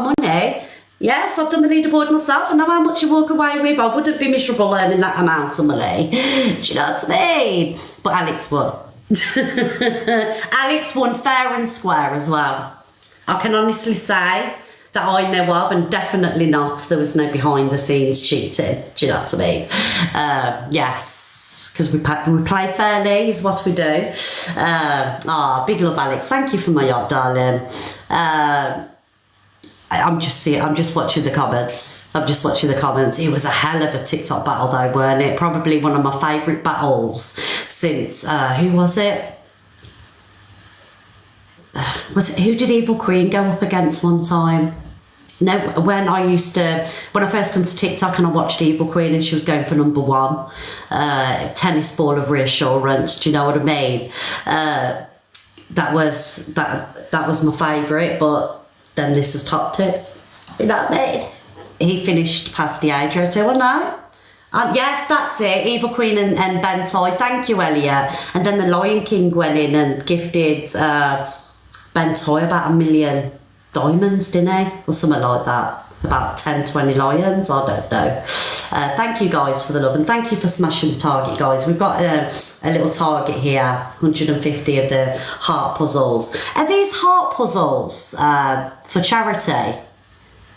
of money. Yes, I've done the leaderboard myself. I know how much you walk away with. I wouldn't be miserable earning that amount of money. Do you know what I mean? But Alex won. Alex won fair and square as well. I can honestly say that I know of, and definitely not, there was no behind the scenes cheating. Do you know what I mean? Yes, because we play fairly is what we do. Big love, Alex. Thank you for my yacht, darling. I'm just watching the comments. It was a hell of a TikTok battle though, weren't it? Probably one of my favourite battles since, who was it? Who did Evil Queen go up against one time? No, when I first come to TikTok and I watched Evil Queen and she was going for #1, tennis ball of reassurance. Do you know what I mean? That was my favourite, but then this has topped it. You know what I mean? He finished past the age or two, or no? Yes, that's it. Evil Queen and Ben Toy. Thank you, Elliot. And then the Lion King went in and gifted Ben Toy about 1 million diamonds, didn't he? Or something like that. About 10, 20 lions, I don't know. Thank you guys for the love, and thank you for smashing the target, guys. We've got a little target here, 150 of the heart puzzles. Are these heart puzzles for charity?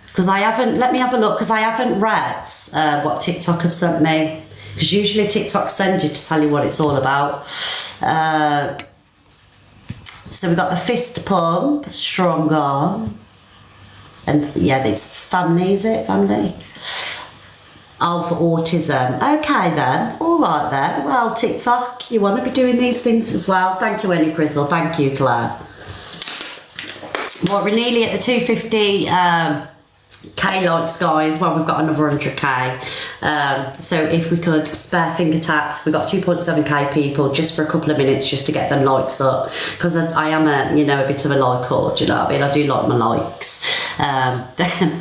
Because I haven't, let me have a look, because I haven't read what TikTok have sent me. Because usually TikTok sends you to tell you what it's all about. So we've got the fist pump, strong arm. And yeah, it's family, is it? Family? Oh, for autism. Okay then. All right then. Well, TikTok, you want to be doing these things as well. Thank you, Annie Crizzle. Thank you, Claire. Well, we're nearly at the 250 K likes, guys. Well, we've got another 100K. So if we could spare finger taps, we've got 2.7K people just for a couple of minutes just to get them likes up. Because I am a bit of a like whore, do you know what I mean? I do like my likes.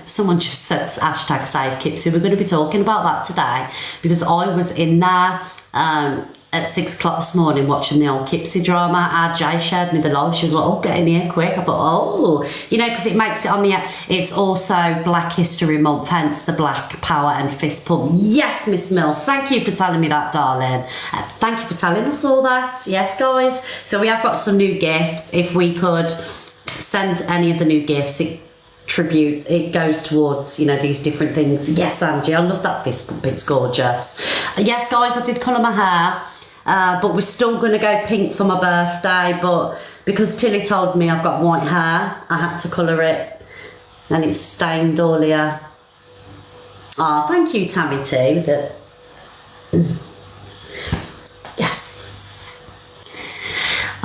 Someone just said hashtag save Kipsy. We're going to be talking about that today because I was in there at 6 o'clock this morning watching the old Kipsy drama. RJ shared me the live. She was like, oh, get in here quick. I thought, because it makes it on the, it's also Black History Month, hence the black power and fist pump. Yes, Miss Mills, thank you for telling me that, darling. Thank you for telling us all that. Yes, guys. So we have got some new gifts. If we could send any of the new gifts, tribute, it goes towards these different things. Yes, Angie, I love that fist pump, it's gorgeous. Yes, guys, I did colour my hair, but we're still going to go pink for my birthday, but because Tilly told me I've got white hair, I had to colour it, and it's stained all here. Thank you, Tammy T. Yes.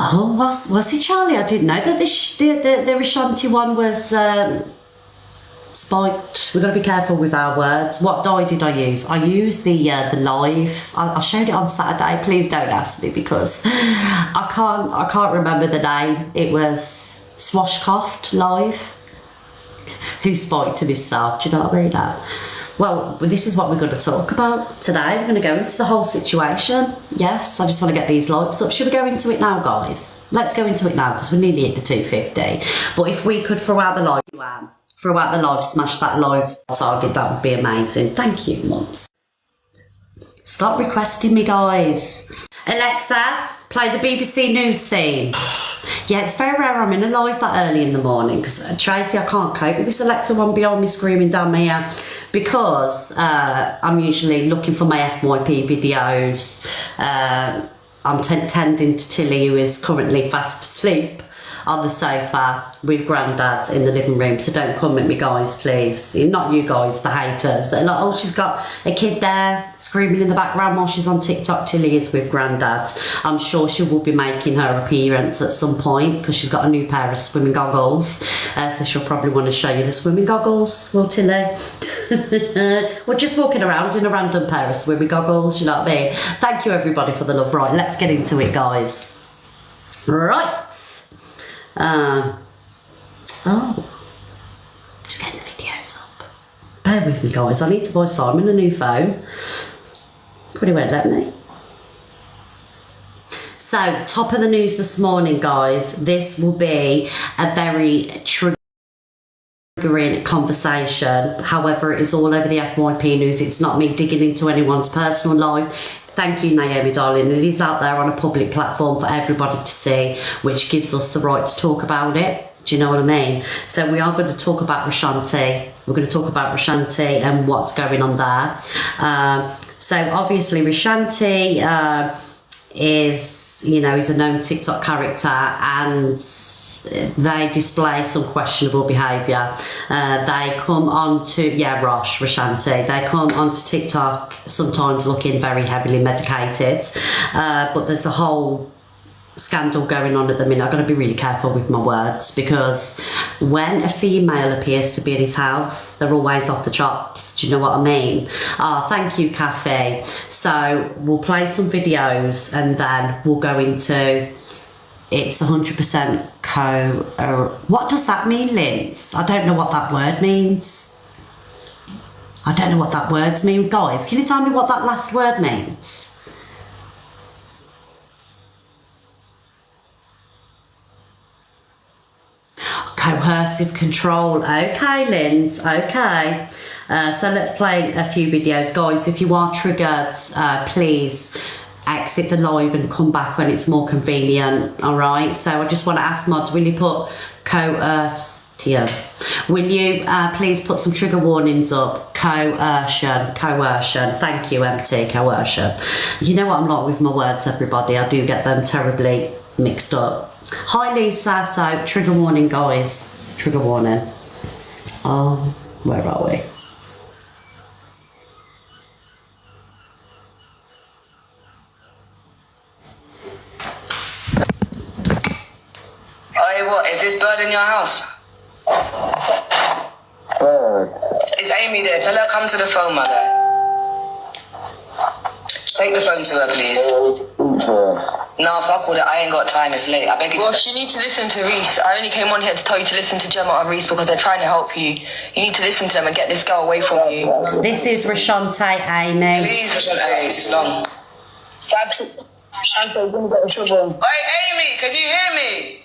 Oh, was it Charlie? I didn't know that the Rishanti one was spiked. We've got to be careful with our words. What dye did I use? I used the live. I showed it on Saturday. Please don't ask me because I can't remember the name. It was Swashcoft Live. Who spiked to himself? Do you know what I mean? Now? Well, this is what we're going to talk about today. We're going to go into the whole situation. Yes, I just want to get these likes up. Should we go into it now, guys? Let's go into it now because we're nearly at the 250. But if we could throughout the live, smash that live target, that would be amazing. Thank you, Mums. Stop requesting me, guys. Alexa, play the BBC News theme. Yeah, it's very rare I'm in a live that early in the morning because Tracy, I can't cope with this Alexa one behind me screaming down my ear because I'm usually looking for my FYP videos. I'm tending to Tilly, who is currently fast asleep on the sofa with Grandad in the living room, so don't come at me, guys, please. Not you guys, the haters that are like, oh, she's got a kid there screaming in the background while she's on TikTok. Tilly is with Grandad. I'm sure she will be making her appearance at some point because she's got a new pair of swimming goggles, so she'll probably want to show you the swimming goggles, will Tilly? We're just walking around in a random pair of swimming goggles, you know what I mean? Thank you, everybody, for the love. Right, let's get into it, guys. Right. Just getting the videos up. Bear with me, guys. I need to buy Simon a new phone, but he won't let me. So, top of the news this morning, guys. This will be a very triggering triggering conversation. However, it is all over the FYP news. It's not me digging into anyone's personal life. Thank you, Naomi, darling. It is out there on a public platform for everybody to see, which gives us the right to talk about it. Do you know what I mean? So we are going to talk about Rashanti. We're going to talk about Rashanti and what's going on there. So obviously Rashanti is, you know, he's a known TikTok character, and they display some questionable behaviour. They come on to, Rash, Rashanti, they come onto TikTok sometimes looking very heavily medicated, but there's a whole scandal going on at the minute. I've got to be really careful with my words, because when a female appears to be in his house, they're always off the chops. Do you know what I mean? Thank you, Cafe. So we'll play some videos and then we'll go into it's 100% what does that mean, Linz? I don't know what that word means. I don't know what that words mean. Guys, can you tell me what that last word means? Coercive control. Okay, Linz. Okay. So let's play a few videos. Guys, if you are triggered, please exit the live and come back when it's more convenient. All right. So I just want to ask mods, will you put will you please put some trigger warnings up? Coercion. Thank you, MT. Coercion. You know what I'm like with my words, everybody. I do get them terribly mixed up. Hi Lisa, so trigger warning, guys. Trigger warning. Where are we? Hey, what? Is this bird in your house? Bird. Is Amy there? Tell her come to the phone, my guy. Take the phone to her, please. No, fuck all that. I ain't got time. It's late. I beg you. Well, you need to listen to Reese. I only came on here to tell you to listen to Gemma and Reese because they're trying to help you. You need to listen to them and get this girl away from you. This is Rashanti, Amy. Please, Rashanti. This is long. Rashanti's gonna get in trouble. Hey, Amy, can you hear me?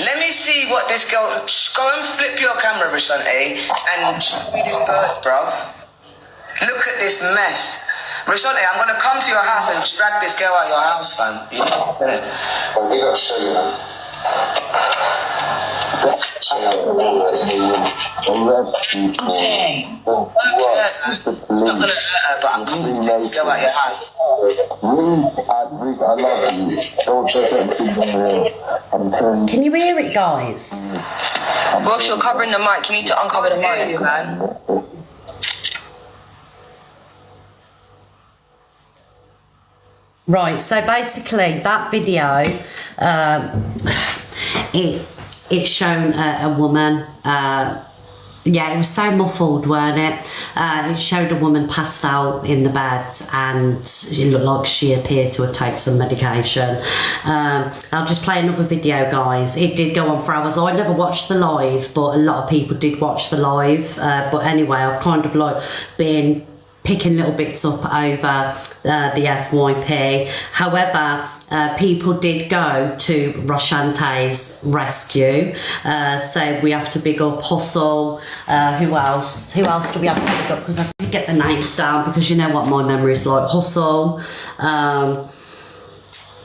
Let me see what this girl... Go and flip your camera, Rashanti, and show me this bird, bruv. Look at this mess. Rashanti, I'm going to come to your house and drag this girl out of your house, fam. You know what I'm saying? Oh, we gotta show you, man. I'm not going to hurt her, but I'm coming to take this girl out of your house. Can you hear it, guys? Ross, you're covering the mic. You need to uncover the mic. You, man. Right, so basically that video, it's shown a woman, it was so muffled, weren't it? It showed a woman passed out in the bed, and it looked like she appeared to have taken some medication. I'll just play another video, guys. It did go on for hours. I never watched the live, but a lot of people did watch the live. But anyway, I've kind of like been picking little bits up over the FYP. However, people did go to Rashanti's rescue. So we have to big up Hustle. Who else? Who else do we have to big up? Because I didn't get the names down, because you know what my memory is like. Hustle.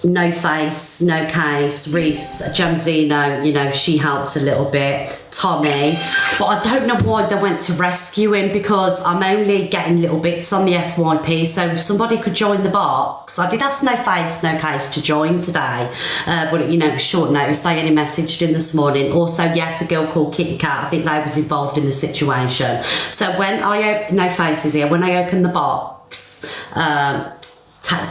No Face, No Case, Reese, Jamzino, you know, she helped a little bit, Tommy, but I don't know why they went to rescue him, because I'm only getting little bits on the FYP, so if somebody could join the box. I did ask No Face, No Case to join today, but you know, short notice. They only messaged him this morning. Also, yes, a girl called Kitty Cat, I think they was involved in the situation. So when No Face is here, when I open the box,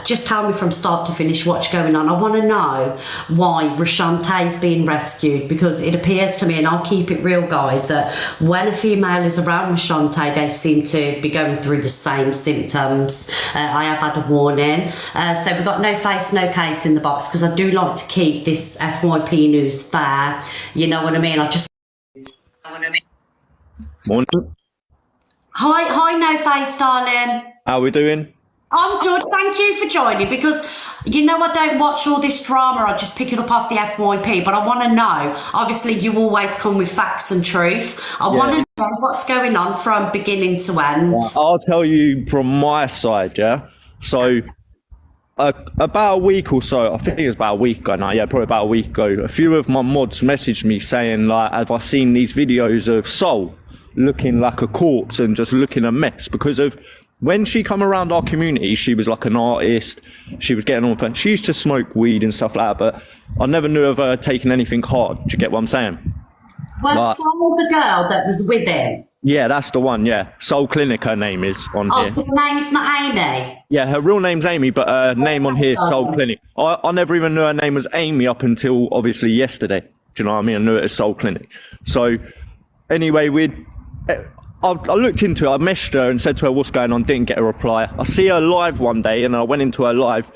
just tell me from start to finish what's going on. I want to know why Rashanti's being rescued, because it appears to me, and I'll keep it real, guys, that when a female is around Rashanti, they seem to be going through the same symptoms. I have had a warning. So we've got No Face, No Case in the box, because I do like to keep this FYP news fair. You know what I mean? Morning. Hi, No Face, darling. How are we doing? I'm good. Thank you for joining because you know I don't watch all this drama. I just pick it up off the FYP, but I want to know. Obviously, you always come with facts and truth. I want to know what's going on from beginning to end. I'll tell you from my side, yeah? So, about a week or so, I think it was about a week ago now, yeah, probably about a week ago, a few of my mods messaged me saying, like, have I seen these videos of Soul looking like a corpse and just looking a mess? Because of when she come around our community, she was like an artist, she was getting on, she used to smoke weed and stuff like that, but I never knew of her taking anything hard. Do you get what I'm saying? Was Soul the girl that was with him? Yeah, that's the one, yeah. Soul Clinic, her name is on here. Oh, so her name's not Amy? Yeah, her real name's Amy, but her name on here is Soul Clinic. I never even knew her name was Amy up until, obviously, yesterday. Do you know what I mean? I knew it as Soul Clinic. So, anyway, I looked into it, I messaged her and said to her what's going on, didn't get a reply. I see her live one day and I went into her live.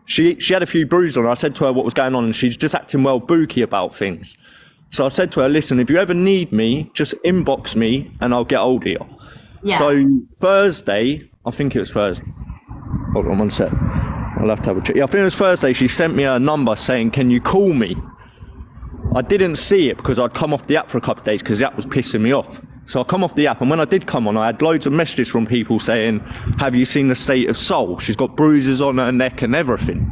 She had a few bruises on her. I said to her what was going on and she's just acting well booky about things. So I said to her, listen, if you ever need me, just inbox me and I'll get hold of you. Yeah. So Thursday, I think it was Thursday. Hold on one sec. I'll have to have a check. Yeah, I think it was Thursday. She sent me her number saying, can you call me? I didn't see it because I'd come off the app for a couple of days because the app was pissing me off. So I come off the app, and when I did come on, I had loads of messages from people saying, have you seen the state of Soul? She's got bruises on her neck and everything.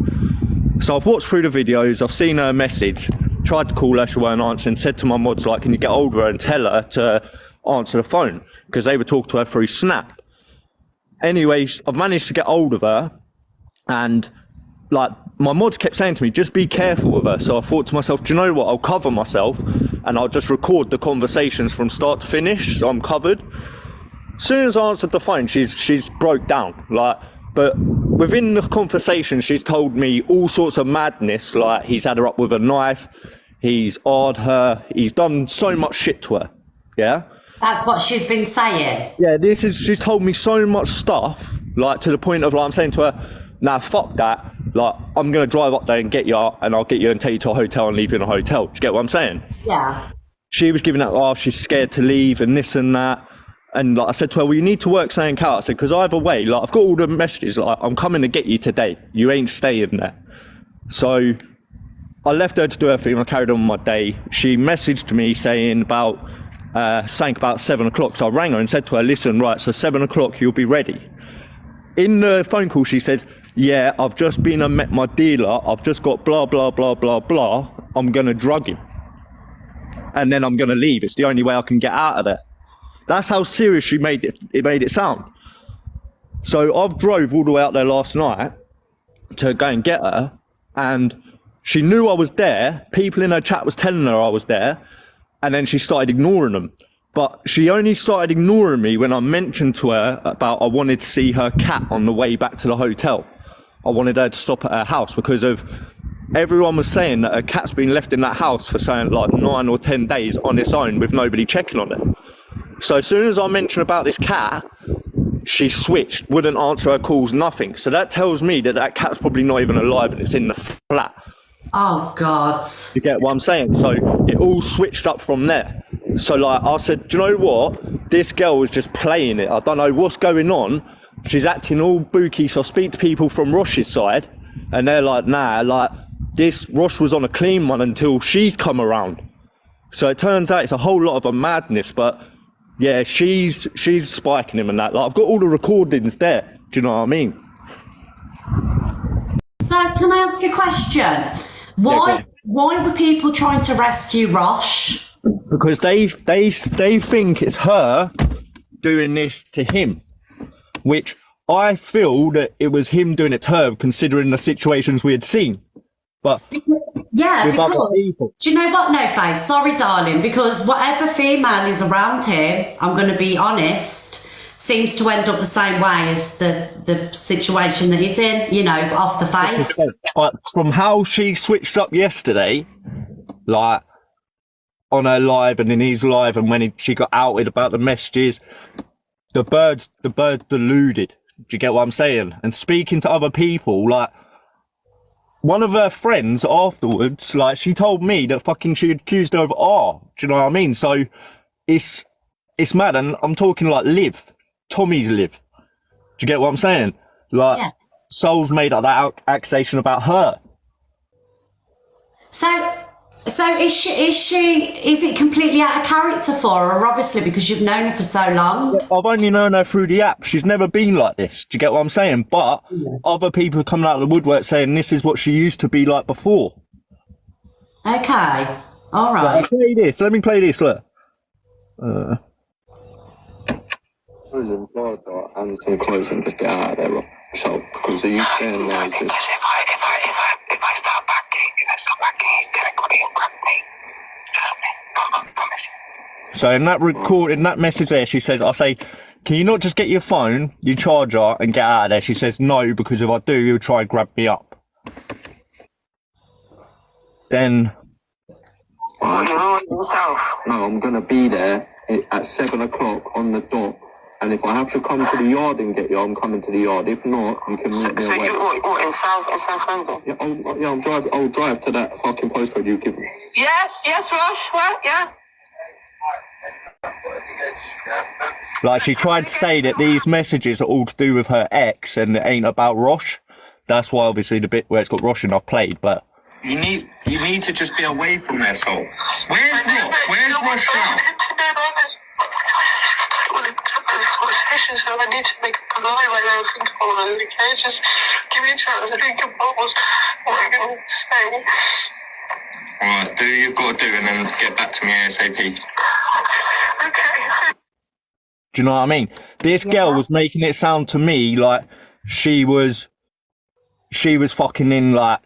So I've watched through the videos, I've seen her message, tried to call her, she weren't answering, said to my mods, like, can you get hold of her and tell her to answer the phone? Because they would talk to her through Snap. Anyway, I've managed to get hold of her, and like, my mods kept saying to me, just be careful with her. So I thought to myself, do you know what? I'll cover myself and I'll just record the conversations from start to finish. So I'm covered. As soon as I answered the phone, she's broke down. Like, but within the conversation, she's told me all sorts of madness. Like, he's had her up with a knife. He's awed her. He's done so much shit to her. Yeah. That's what she's been saying. Yeah, she's told me so much stuff, like, to the point of, like, I'm saying to her, nah, fuck that. Like, I'm going to drive up there and get you, and I'll get you and take you to a hotel and leave you in a hotel. Do you get what I'm saying? Yeah. She was giving out, oh, she's scared to leave and this and that. And like I said to her, well, you need to work something out. I said, because either way, like, I've got all the messages, like, I'm coming to get you today. You ain't staying there. So I left her to do her thing. I carried on my day. She messaged me saying about 7 o'clock. So I rang her and said to her, listen, right, so 7 o'clock, you'll be ready. In the phone call, she says, yeah, I've just been and met my dealer. I've just got blah, blah, blah, blah, blah. I'm going to drug him. And then I'm going to leave. It's the only way I can get out of there. That's how serious she made it sound. So I've drove all the way out there last night to go and get her. And she knew I was there. People in her chat was telling her I was there. And then she started ignoring them. But she only started ignoring me when I mentioned to her about I wanted to see her cat on the way back to the hotel. I wanted her to stop at her house because of everyone was saying that her cat's been left in that house for saying like 9 or 10 days on its own with nobody checking on it. So as soon as I mentioned about this cat, she switched, wouldn't answer her calls, nothing. So that tells me that that cat's probably not even alive and it's in the flat. Oh, God. You get what I'm saying? So it all switched up from there. So like I said, do you know what? This girl was just playing it. I don't know what's going on. She's acting all booky. So I speak to people from Rosh's side and they're like, nah, like this Rosh was on a clean one until she's come around. So it turns out it's a whole lot of a madness, but yeah, she's spiking him and that. Like I've got all the recordings there. Do you know what I mean? So can I ask a question? Why were people trying to rescue Rosh? Because they think it's her doing this to him, which I feel that it was him doing it to her, considering the situations we had seen. But yeah, with other because people. Do you know what, No Face? Sorry, darling, because whatever female is around him, I'm going to be honest, seems to end up the same way as the situation that he's in. You know, off the face. But from how she switched up yesterday, like on her live and in his live, and when she got outed about the messages, the birds deluded. Do you get what I'm saying? And speaking to other people, like one of her friends afterwards, like she told me that fucking she accused her of do you know what I mean? So it's mad, and I'm talking like Liv, Tommy's Liv. Do you get what I'm saying? Like, Yeah. Sol's made up that accusation about her. So is it completely out of character for her? Obviously, because you've known her for so long. I've only known her through the app. She's never been like this. Do you get what I'm saying? But other people are coming out of the woodwork saying this is what she used to be like before. Okay. All right. Play this. Let me play this. Look. And some clothes and just get out of there, bro. So, because the UK and there is just... Because if I start backing, he's gonna come in and grab me. Trust me, promise. So in that message there, she says, I say, can you not just get your phone, your charger, and get out of there? She says, no, because if I do, you'll try and grab me up. Then... What do you want yourself? No, I'm going to be there at 7 o'clock on the dot. And if I have to come to the yard and get you, I'm coming to the yard. If not, you can meet me away. So you what in South London? Yeah, I'll drive to that fucking postcode you give me. Yes, Rush. What? Yeah. Like, she tried to say that these messages are all to do with her ex and it ain't about Rash. That's why, obviously, the bit where it's got Rash in I've played, but... You need to just be away from there, Sol. Where's Rosh? Where's Rosh now? Conversations, so I need to make a lie right now. Think of all of it, okay? Just give me a chance. I think about what I'm going to say. Alright, do what you've got to do and then get back to me ASAP. Okay. Do you know what I mean? This girl was making it sound to me like she was fucking in, like,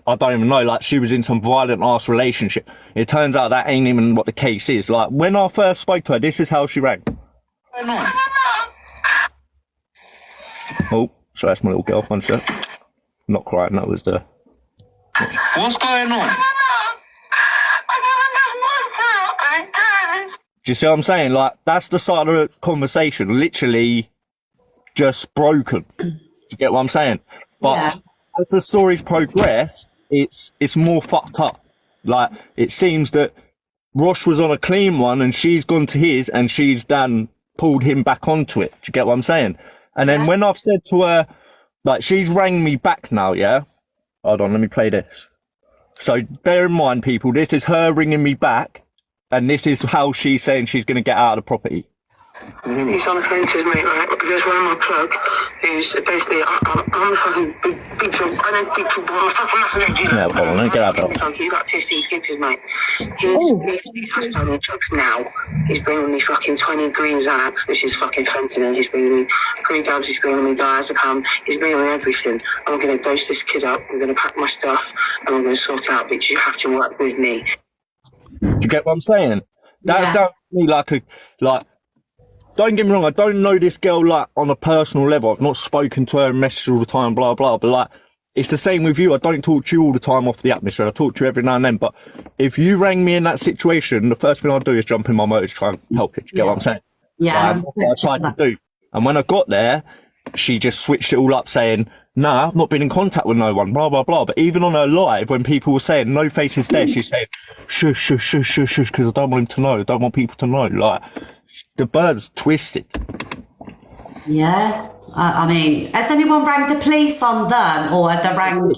I don't even know, like she was in some violent ass relationship. It turns out that ain't even what the case is. Like, when I first spoke to her, this is how she rang. Oh, so that's my little girl. One sec. Not crying, that was the... What's going on? Do you see what I'm saying? Like, that's the start of the conversation. Literally just broken. Do you get what I'm saying? But as the stories progress, it's more fucked up. Like, it seems that Rosh was on a clean one and she's gone to his and she's then pulled him back onto it. Do you get what I'm saying? And then when I've said to her, like, she's rang me back now, yeah? Hold on, let me play this. So bear in mind, people, this is her ringing me back and this is how she's saying she's going to get out of the property. He's on the phone to his mate, right? There's one of my plug who's basically, I'm a fucking big job. I know big football, I'm a fucking massive engineer. Yeah, hold on, let me get out of that. He's like 15 gigs, mate. He's hashtag drugs now. He's bringing me fucking 20 green Xanax, which is fucking fentanyl. He's bringing me green gabs, he's bringing me diazepam, he's bringing me everything. I'm going to dose this kid up, I'm going to pack my stuff, and I'm going to sort out, but you have to work with me. Do you get what I'm saying? That sounds to me like, don't get me wrong, I don't know this girl, like, on a personal level. I've not spoken to her and messaged all the time, blah, blah, but, like, it's the same with you. I don't talk to you all the time off the atmosphere. I talk to you every now and then, but if you rang me in that situation, the first thing I'd do is jump in my motor to try and help you. Do you get what I'm saying? Yeah. That's what I tried to do. And when I got there, she just switched it all up saying, nah, I've not been in contact with no one, blah, blah, blah. But even on her live, when people were saying, no face is there, she's saying, shush, shush, shush, shush, shush, because I don't want him to know. I don't want people to know. Like, the bird's twisted. Yeah. I mean, has anyone rang the police on them, or have they rang...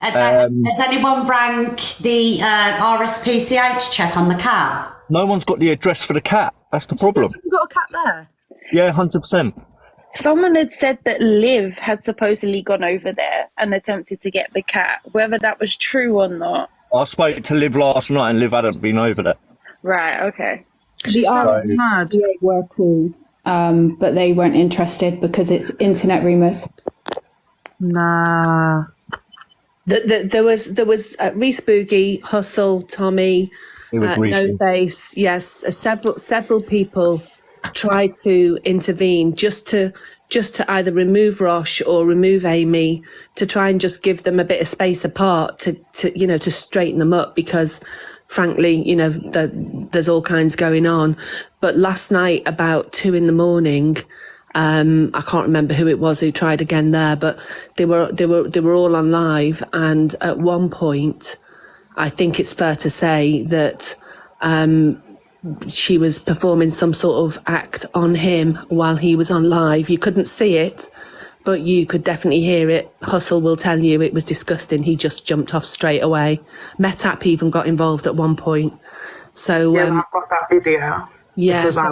has anyone rang the RSPCH check on the cat? No one's got the address for the cat. That's the problem. You got a cat there? Yeah, 100%. Someone had said that Liv had supposedly gone over there and attempted to get the cat. Whether that was true or not. I spoke to Liv last night and Liv hadn't been over there. Right, okay. The RSPCA were cool, but they weren't interested because it's internet rumours. Nah. There was Reese Boogie, Hustle, Tommy, No Face. Yes, several people tried to intervene just to either remove Rosh or remove Amy, to try and just give them a bit of space apart to straighten them up, because frankly, there's all kinds going on. But last night about 2 a.m, I can't remember who it was who tried again there, but they were all on live, and at one point, I think it's fair to say that she was performing some sort of act on him while he was on live. You couldn't see it, but you could definitely hear it. Hustle will tell you it was disgusting. He just jumped off straight away. Metap even got involved at one point. So I've got that video. Yeah, because I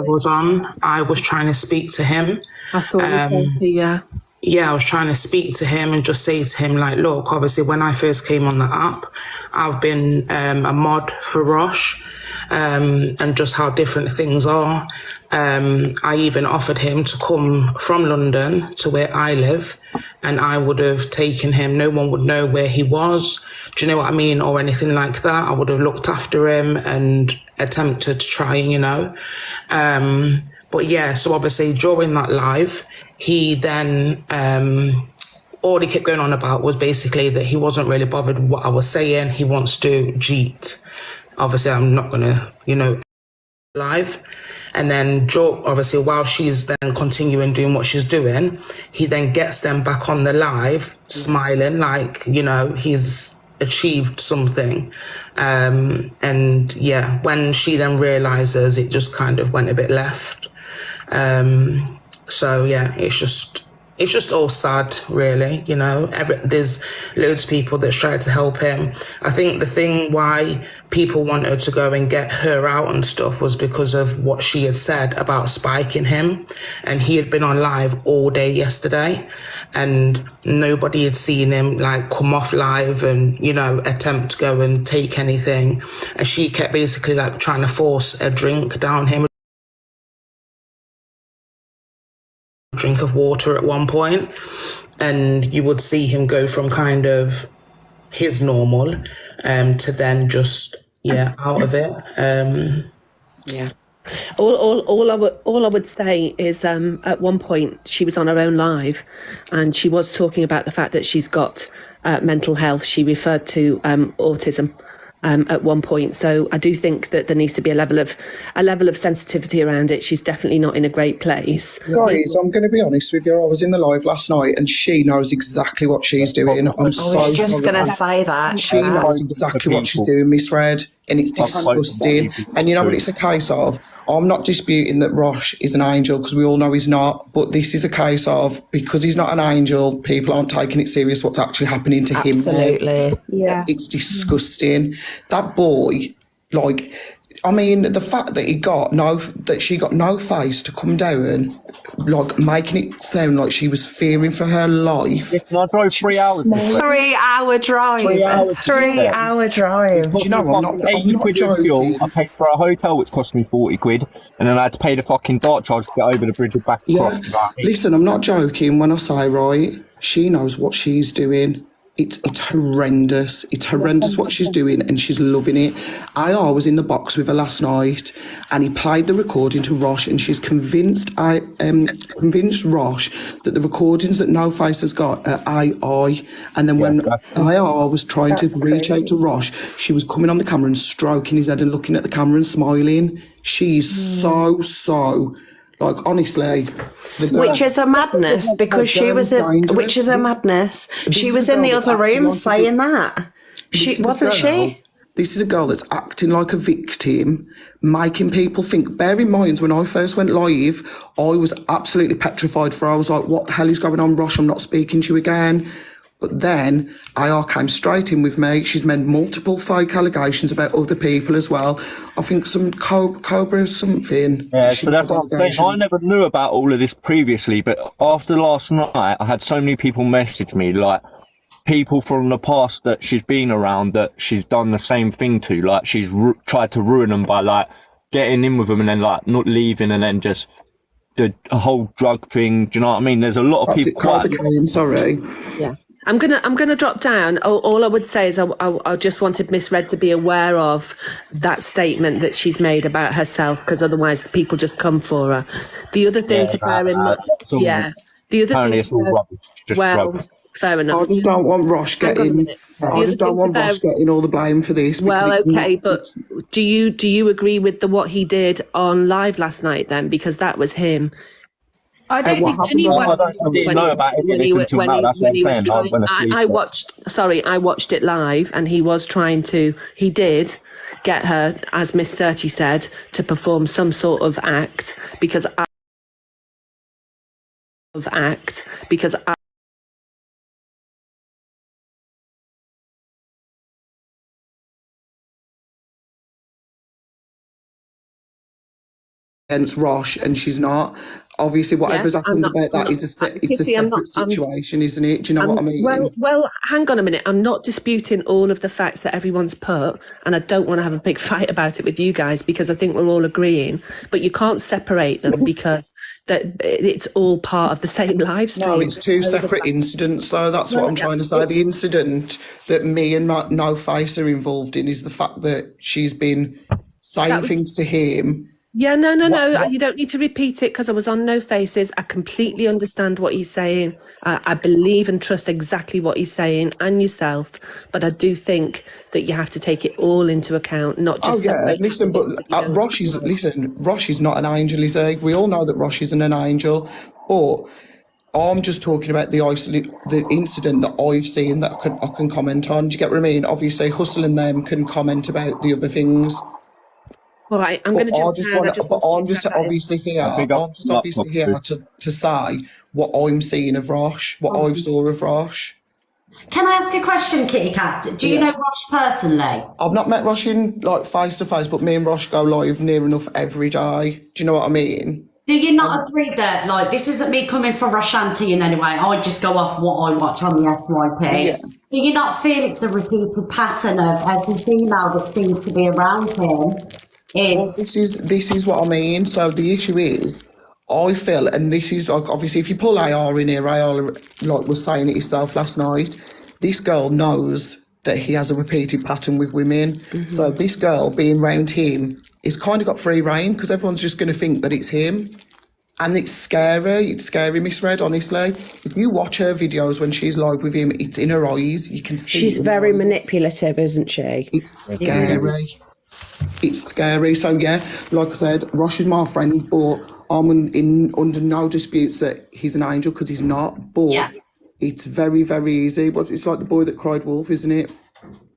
was trying to speak to him. I saw you say yeah. Yeah, I was trying to speak to him and just say to him, like, look, obviously when I first came on the app, I've been a mod for Rash, and just how different things are. I even offered him to come from London to where I live, and I would have taken him. No one would know where he was. Do you know what I mean? Or anything like that. I would have looked after him and attempted to try, you know. But yeah, so obviously during that live, he then, all he kept going on about was basically that he wasn't really bothered with what I was saying. He wants to cheat. Obviously, I'm not going to, you know, live. And then Joe, obviously, while she's then continuing doing what she's doing, he then gets them back on the live, smiling like, you know, he's achieved something. And yeah, when she then realizes, it just kind of went a bit left. So yeah, it's just all sad, really, you know. There's loads of people that tried to help him. I think the thing why people wanted to go and get her out and stuff was because of what she had said about spiking him. And he had been on live all day yesterday, and nobody had seen him like come off live and, you know, attempt to go and take anything. And she kept basically like trying to force a drink down him. Drink of water at one point, and you would see him go from kind of his normal to then just out of it. Yeah. All I would say is at one point she was on her own live, and she was talking about the fact that she's got mental health. She referred to autism at one point. So I do think that there needs to be a level of sensitivity around it. She's definitely not in a great place. Guys, I'm going to be honest with you. I was in the live last night, and she knows exactly what she's doing. I'm so just going to say that. She knows exactly what she's doing, Miss Red, and it's disgusting. And you know what it's a case of? I'm not disputing that Rash is an angel, because we all know he's not, but this is a case of, because he's not an angel, people aren't taking it serious what's actually happening to him. Absolutely. Yeah. It's disgusting. That boy, like, I mean, the fact that she got no face to come down, like making it sound like she was fearing for her life. Listen, I drove 3 hours. 3 hour drive. 3 hour drive. Do you know, I'm not 80 quid in joking. fuel. I paid for a hotel, which cost me 40 quid, and then I had to pay the fucking dart charge to get over the bridge and back across. Listen, I'm not joking when I say, right, she knows what she's doing. It's horrendous. It's horrendous what she's doing, and she's loving it. IR was in the box with her last night, and he played the recording to Rash, and she's convinced Rash that the recordings that No Face has got are AI. And then when IR was trying to reach out to Rash, she was coming on the camera and stroking his head and looking at the camera and smiling. She's so, like, honestly. Which is a madness, because she was in the other room saying that. Wasn't she? This is a girl that's acting like a victim, making people think. Bear in mind, when I first went live, I was absolutely petrified for her. I was like, what the hell is going on, Rosh? I'm not speaking to you again. But then IR came straight in with me. She's made multiple fake allegations about other people as well. I think some Cobra something. Yeah, so that's what I'm saying. I never knew about all of this previously, but after last night, I had so many people message me, like people from the past that she's been around that she's done the same thing to. Like she's tried to ruin them by like getting in with them and then like not leaving, and then just the whole drug thing. Do you know what I mean? There's a lot of people. I'm sorry. Yeah. I'm gonna drop down. All I would say is I just wanted Miss Red to be aware of that statement that she's made about herself, because otherwise people just come for her. The other thing to bear in mind, the other thing. It's all rubbish, just drugs. Fair enough. I just don't want Rosh getting. I just don't want Rosh getting all the blame for this. Well, okay, but do you agree with what he did on live last night then? Because that was him. I don't think anyone. I watched it live, and he was trying to. He did get her, as Miss Surtees said, to perform some sort of act, because of act, because against Rosh, and she's not. Obviously, whatever's happened about that is it's a Kitty, separate situation, isn't it? Do you know what I mean? Well, hang on a minute. I'm not disputing all of the facts that everyone's put, and I don't want to have a big fight about it with you guys because I think we're all agreeing. But you can't separate them because it's all part of the same live stream. No, it's two separate incidents, though. That's what I'm trying to say. The incident that me and No Face are involved in is the fact that she's been saying things to him. Yeah, no. You don't need to repeat it because I was on No Faces. I completely understand what he's saying. I believe and trust exactly what he's saying and yourself. But I do think that you have to take it all into account, not just separate. Listen, but Rosh is not an angel, is he? We all know that Rosh isn't an angel. But I'm just talking about the incident that I've seen that I can comment on. Do you get what I mean? Obviously, Hustle and them can comment about the other things. All right, I'm going to jump I'm just obviously here to say what I'm seeing of Rosh, what I've saw of Rosh. Can I ask a question, Kitty Cat? Do you know Rosh personally? I've not met Rosh in face to face, but me and Rosh go live near enough every day. Do you know what I mean? Do you not agree that, this isn't me coming from Rashanti in any way, I just go off what I watch on the FYP. Yeah. Do you not feel it's a repeated pattern of every female that seems to be around him? This is what I mean. So the issue is, I feel, and this is obviously if you pull AR in here, AR was saying it himself last night, this girl knows that he has a repeated pattern with women. Mm-hmm. So this girl being round him is kind of got free reign because everyone's just going to think that it's him. And it's scary. It's scary, Miss Red, honestly. If you watch her videos when she's live with him, it's in her eyes. You can see she's very manipulative, isn't she? It's scary. It's scary. So, yeah, like I said, Rosh is my friend, but I'm under no disputes that he's an angel because he's not. But it's very, very easy. But it's like the boy that cried wolf, isn't it?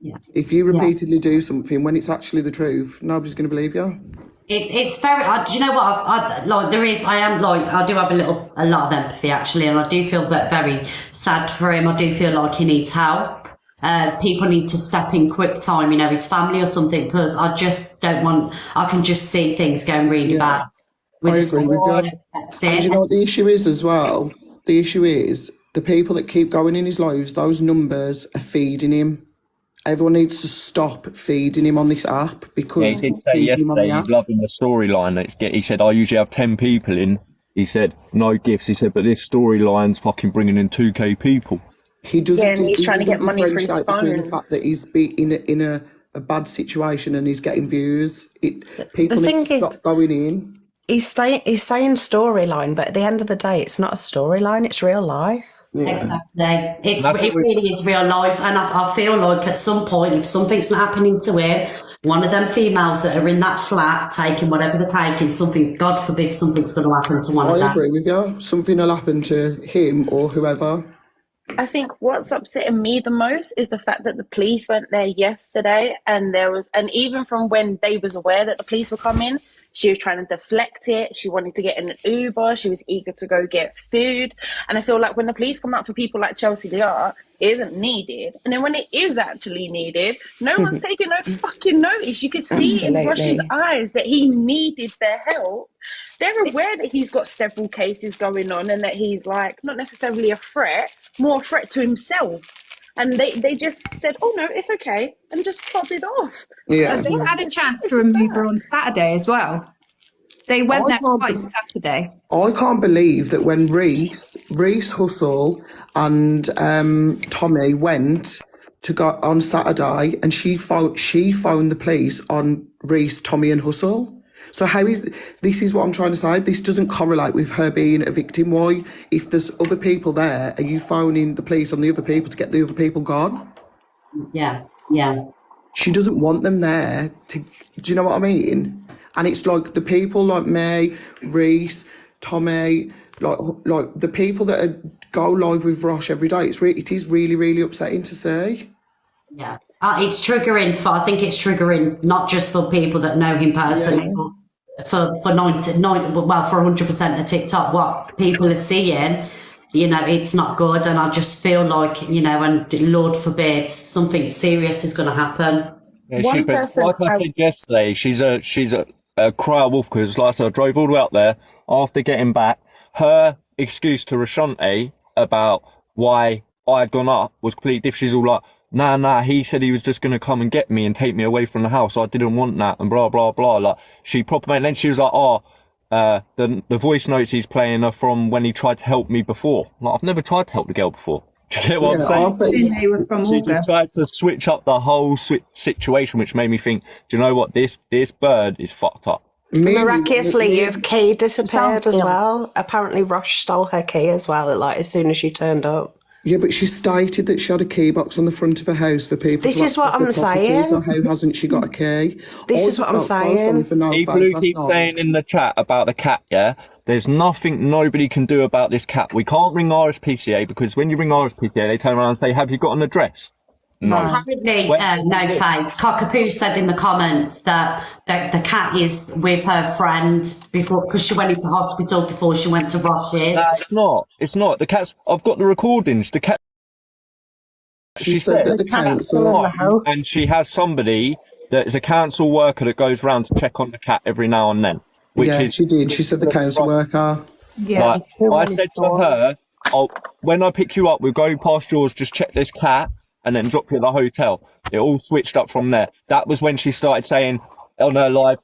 Yeah. If you repeatedly do something when it's actually the truth, nobody's going to believe you. It's very. Do you know what? I do have a lot of empathy actually, and I do feel very sad for him. I do feel like he needs help. People need to step in quick time, his family or something, because I just don't want. I can just see things going really bad. I agree with you. And you know what the issue is as well? The issue is the people that keep going in his lives. Those numbers are feeding him. Everyone needs to stop feeding him on this app because he did say yesterday he's loving the storyline. He said, I usually have 10 people in. He said, no gifts. He said, but this storyline's fucking bringing in 2K people. He doesn't. He's trying to get money for his phone. Between the fact that he's in a bad situation and he's getting views. People need to stop going in. He's saying storyline, but at the end of the day, it's not a storyline, it's real life. Yeah. Exactly. It really is real life. And I feel like at some point, if something's not happening to him, one of them females that are in that flat taking whatever they're taking, something, God forbid, something's going to happen to one of them. I agree with you. Something will happen to him or whoever. I think what's upsetting me the most is the fact that the police went there yesterday and even from when they was aware that the police were coming, she was trying to deflect it. She wanted to get in an Uber. She was eager to go get food. And I feel like when the police come out for people like Chelsea Diar, it isn't needed. And then when it is actually needed, no one's taking no fucking notice. You could see in Rush's eyes that he needed their help. They're aware that he's got several cases going on and that he's not necessarily a threat, more a threat to himself. And they just said, oh, no, it's okay, and just plodded off. Yeah. They had a chance to remove her on Saturday as well. They went there twice Saturday. I can't believe that when Reese, Hustle and Tommy went to go on Saturday and she phoned the police on Reese, Tommy and Hustle. So this is what I'm trying to say. This doesn't correlate with her being a victim. Why? If there's other people there, are you phoning the police on the other people to get the other people gone? Yeah. She doesn't want them there. Do you know what I mean? And it's like the people like me, Reese, Tommy, like the people that go live with Rosh every day. It is really, really upsetting to see. Yeah. It's triggering I think it's triggering not just for people that know him personally, but for 100% of TikTok, what people are seeing, you know, it's not good. And I just feel like, you know, and Lord forbid something serious is going to happen. Yeah, One but person like I said yesterday, she's a cry wolf because, like I said, I drove all the way up there after getting back. Her excuse to Rashante about why I had gone up was completely different. She's all like, nah, he said he was just going to come and get me and take me away from the house. I didn't want that and blah, blah, blah. Like, she proper, and then she was like, the voice notes he's playing are from when he tried to help me before. Like, I've never tried to help the girl before. Do you get what I'm saying? They were from She August. just tried to switch up the whole situation, which made me think, do you know what? This bird is fucked up. Miraculously, your key disappeared as well. Apparently, Rosh stole her key as well, like as soon as she turned up. Yeah, but she stated that she had a key box on the front of her house for people. This to is what access I'm their property, saying. So how hasn't she got a key? This is what I'm saying. So sorry for no People face who last keep night. saying in the chat about the cat, yeah, there's nothing nobody can do about this cat. We can't ring RSPCA because when you ring RSPCA, they turn around and say, have you got an address? No. Apparently, no face. Cockapoo said in the comments that the cat is with her friend before, because she went into hospital before she went to Rosh's. No, it's not. It's not. The cat's, I've got the recordings. The cat, She said that the council... and she has somebody that is a council worker that goes around to check on the cat every now and then. She did. She said the council worker. Yeah. Like, I said to her, when I pick you up, we'll go past yours, just check this cat, and then drop you at the hotel. It all switched up from there. That was when she started saying on her live,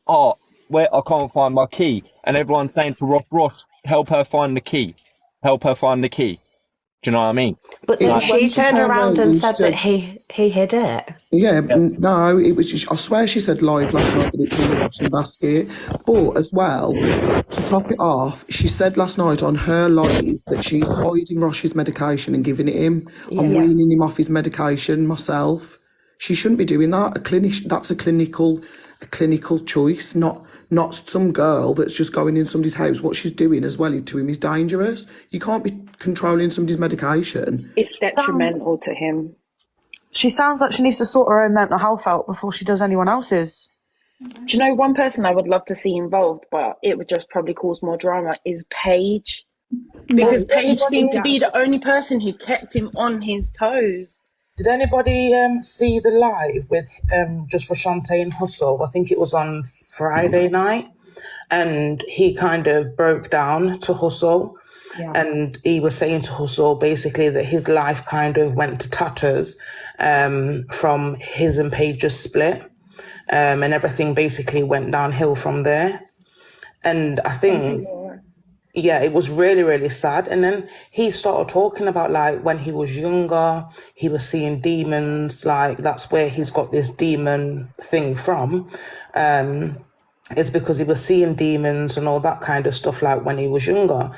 where I can't find my key. And everyone's saying to Ross, help her find the key. Help her find the key. Do you know what I mean? But then she turned around and said that he hid it. Yeah, no, it was just, I swear she said live last night that it was in the washing basket. But as well, to top it off, she said last night on her live that she's hiding Rosh's medication and giving it him. I'm weaning him off his medication myself. She shouldn't be doing that. That's a clinical choice, not some girl that's just going in somebody's house. What she's doing as well to him is dangerous. You can't be controlling somebody's medication. It's detrimental to him. She sounds like she needs to sort her own mental health out before she does anyone else's. Do you know one person I would love to see involved, but it would just probably cause more drama, is Paige. Because Paige seemed to be the only person who kept him on his toes. Did anybody see the live with just Rashante and Hustle? I think it was on Friday night. And he kind of broke down to Hustle. Yeah. And he was saying to Hustle basically that his life kind of went to tatters from his and Paige's split. And everything basically went downhill from there. And I think... yeah, it was really, really sad. And then he started talking about, like, when he was younger, he was seeing demons. Like, that's where he's got this demon thing from. It's because he was seeing demons and all that kind of stuff, like, when he was younger.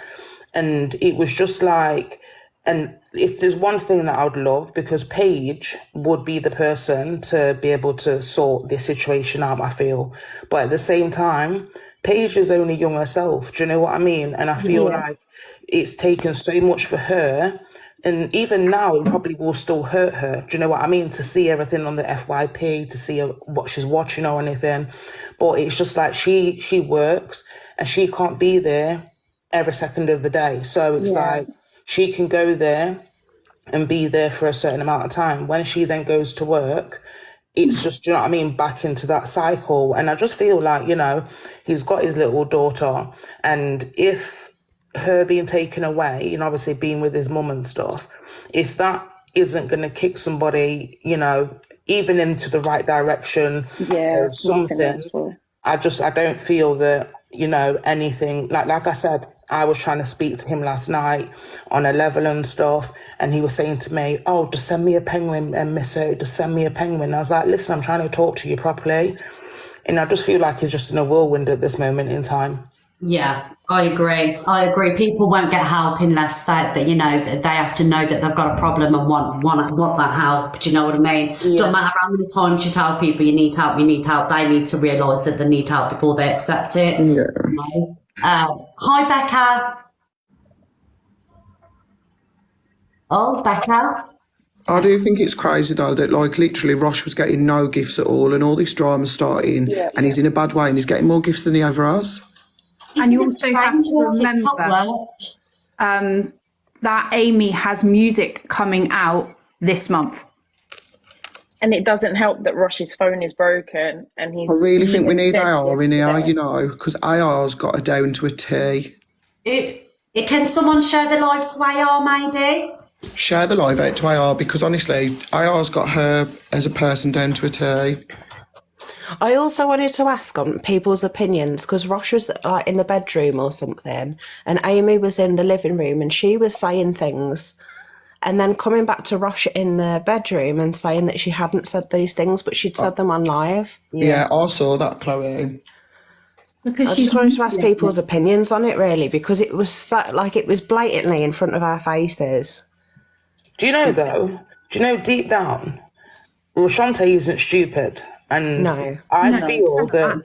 And it was just like... And if there's one thing that I would love, because Paige would be the person to be able to sort this situation out, I feel. But at the same time... Paige is only young herself, do you know what I mean? And I feel like it's taken so much for her, and even now it probably will still hurt her, do you know what I mean? To see everything on the FYP, to see what she's watching or anything. But it's just like she works and she can't be there every second of the day. So it's like she can go there and be there for a certain amount of time. When she then goes to work... it's just, you know what I mean, back into that cycle. And I just feel like, you know, he's got his little daughter. And if her being taken away, you know, obviously being with his mum and stuff, if that isn't going to kick somebody, you know, even into the right direction or something, I don't feel that, you know, anything, like I said, I was trying to speak to him last night on a level and stuff, and he was saying to me, oh, just send me a penguin, Miss O, just send me a penguin. I was like, listen, I'm trying to talk to you properly. And I just feel like he's just in a whirlwind at this moment in time. Yeah, I agree. People won't get help unless they you know, they have to know that they've got a problem and want that help. Do you know what I mean? Yeah. Don't matter how many times you tell people you need help, they need to realise that they need help before they accept it. Yeah. You know? Hi, Becca. Oh, Becca. I do think it's crazy though that like literally Rosh was getting no gifts at all and all this drama starting and he's in a bad way and he's getting more gifts than he ever has. And you also have to remember that Amy has music coming out this month. And it doesn't help that Rosh's phone is broken and he's... I really think we need AR in here, you know, because AR's got her down to a T. Can someone share the live to AR maybe? Share the live out to AR because honestly, AR's got her as a person down to a T. I also wanted to ask on people's opinions because Rosh was like in the bedroom or something and Amy was in the living room and she was saying things and then coming back to Rosh in the bedroom and saying that she hadn't said these things but she'd said them on live. Yeah, I saw that, Chloe. Because I just wanted to ask people's opinions on it really because it was so, like it was blatantly in front of our faces. Do you know though? Do you know deep down, Rashante isn't stupid. And I feel that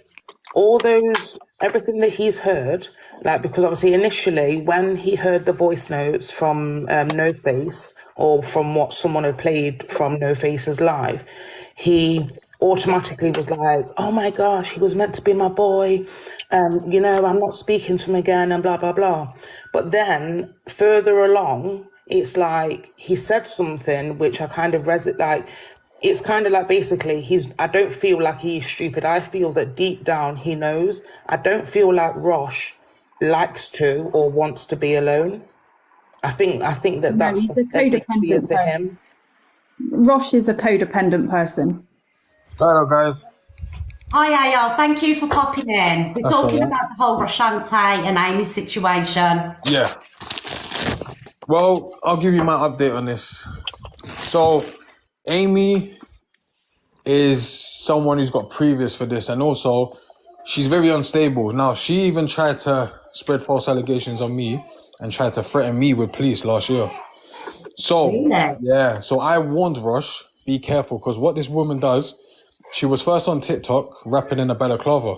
all those, everything that he's heard, like, because obviously initially when he heard the voice notes from No Face or from what someone had played from No Face's live, he automatically was like, oh my gosh, he was meant to be my boy. You know, I'm not speaking to him again and blah, blah, blah. But then further along, it's like he said something which I kind of it's kind of like basically I don't feel like he's stupid. I feel that deep down he knows. I don't feel like Rosh likes to or wants to be alone. I think that's a big fear for him. Rosh is a codependent person. Hello, guys. Hi, AR. Thank you for popping in. We're talking about the whole Rashante and Amy's situation. Yeah. Well, I'll give you my update on this. So, Amy is someone who's got previous for this, and also she's very unstable. Now, she even tried to spread false allegations on me and tried to threaten me with police last year. So, yeah, so I warned Rush, be careful, because what this woman does, she was first on TikTok rapping in a balaclava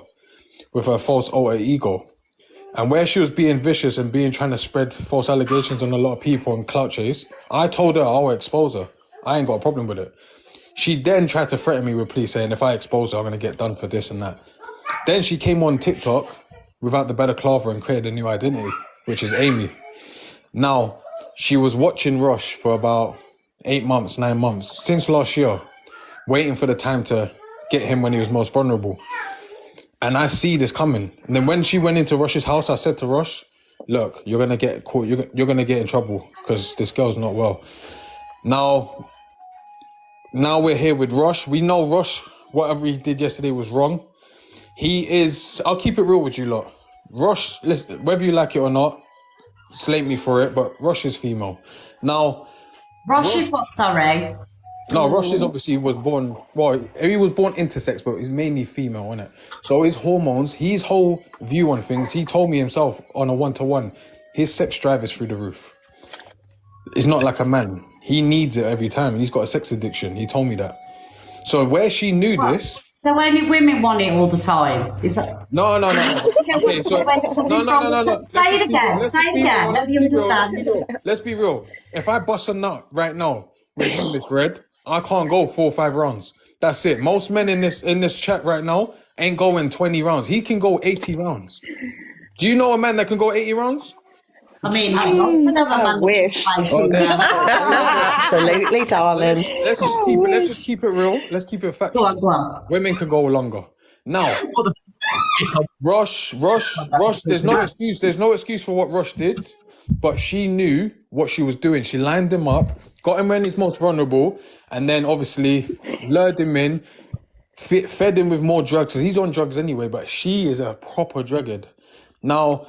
with her false alter ego. And where she was being vicious and trying to spread false allegations on a lot of people and clout chase, I told her I'll expose her. I ain't got a problem with it. She then tried to threaten me with police saying if I expose her, I'm going to get done for this and that. Then she came on TikTok without the balaclava and created a new identity, which is Amy. Now, she was watching Rush for about 8 months, 9 months, since last year, waiting for the time to get him when he was most vulnerable. And I see this coming. And then when she went into Rush's house, I said to Rush, look, you're going to get caught. You're going to get in trouble because this girl's not well. Now we're here with Rush. We know Rush, whatever he did yesterday was wrong. I'll keep it real with you lot. Rush, listen, whether you like it or not, slate me for it, but Rush is female. Now... Rush is what, sorry? No, Rush is obviously he was born intersex, but he's mainly female, isn't it? So his hormones, his whole view on things, he told me himself on a 1-to-1, his sex drive is through the roof. It's not like a man. He needs it every time, and he's got a sex addiction. He told me that. So where she knew this... So only women want it all the time? Is that... No. Okay, so... No. Say it again. Let me understand. Let's be real. If I bust a nut right now with you, Miss Red, I can't go 4 or 5 rounds. That's it. Most men in this chat right now ain't going 20 rounds. He can go 80 rounds. Do you know a man that can go 80 rounds? I mean, I wish. Absolutely, darling. Let's just keep it real. Let's keep it factual. Go on. Women can go longer. Now, Rush, there's no excuse. There's no excuse for what Rush did, but she knew what she was doing. She lined him up, got him when he's most vulnerable, and then obviously lured him in, fed him with more drugs, because he's on drugs anyway, but she is a proper drughead. Now,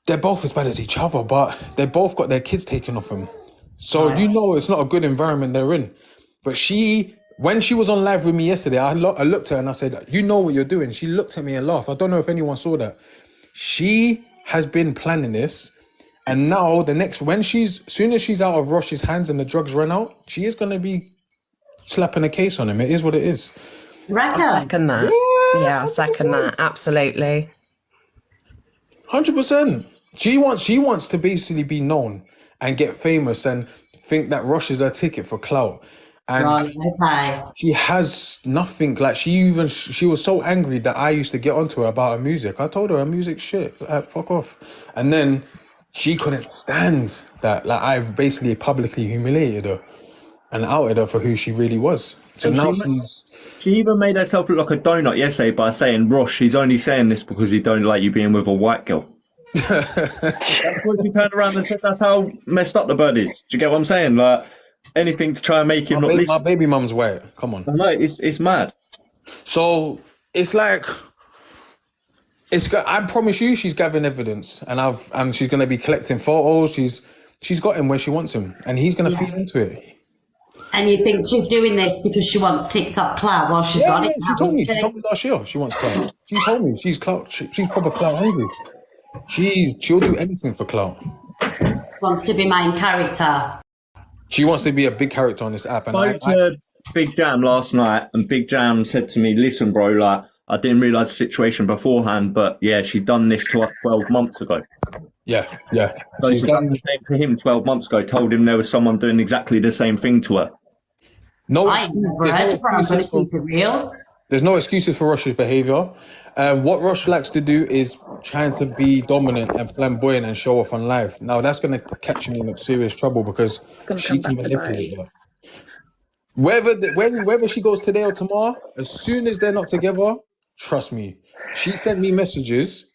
they're both as bad as each other, but they both got their kids taken off them. So you know it's not a good environment they're in. But when she was on live with me yesterday, I looked at her and I said, you know what you're doing. She looked at me and laughed. I don't know if anyone saw that. She has been planning this. And now soon as she's out of Rush's hands and the drugs run out, she is going to be slapping a case on him. It is what it is. I second that. Yeah, I second that. Absolutely. 100%. She wants to basically be known and get famous and think that Rush is her ticket for clout. And Right, okay. she has nothing. Like she was so angry that I used to get onto her about her music. I told her music shit, like, fuck off. And then she couldn't stand that. Like I've basically publicly humiliated her and outed her for who she really was. So And now she even made herself look like a donut yesterday by saying, Rush, he's only saying this because he don't like you being with a white girl. That's what she turned around and said, that's how messed up the bird is. Do you get what I'm saying? Like, anything to try and make him not listen. My baby mum's white. Come on. No, it's mad. So it's like, I promise you, she's gathering evidence, and she's going to be collecting photos. She's got him where she wants him, and he's going to feed into it. And you think she's doing this because she wants TikTok clout while she's got it? She told me last year she wants clout. She told me she's clout. She's proper clout hungry. She'll do anything for clout. Wants to be main character. She wants to be a big character on this app. And I heard Big Jam last night, and Big Jam said to me, listen, bro, like, I didn't realise the situation beforehand, but yeah, she'd done this to us 12 months ago. Yeah. So she's done the same to him 12 months ago, told him there was someone doing exactly the same thing to her. There's no excuses for Rush's behaviour. What Rush likes to do is trying to be dominant and flamboyant and show off on live. Now that's going to catch me in serious trouble because she can manipulate that. Whether she goes today or tomorrow, as soon as they're not together, trust me, she sent me messages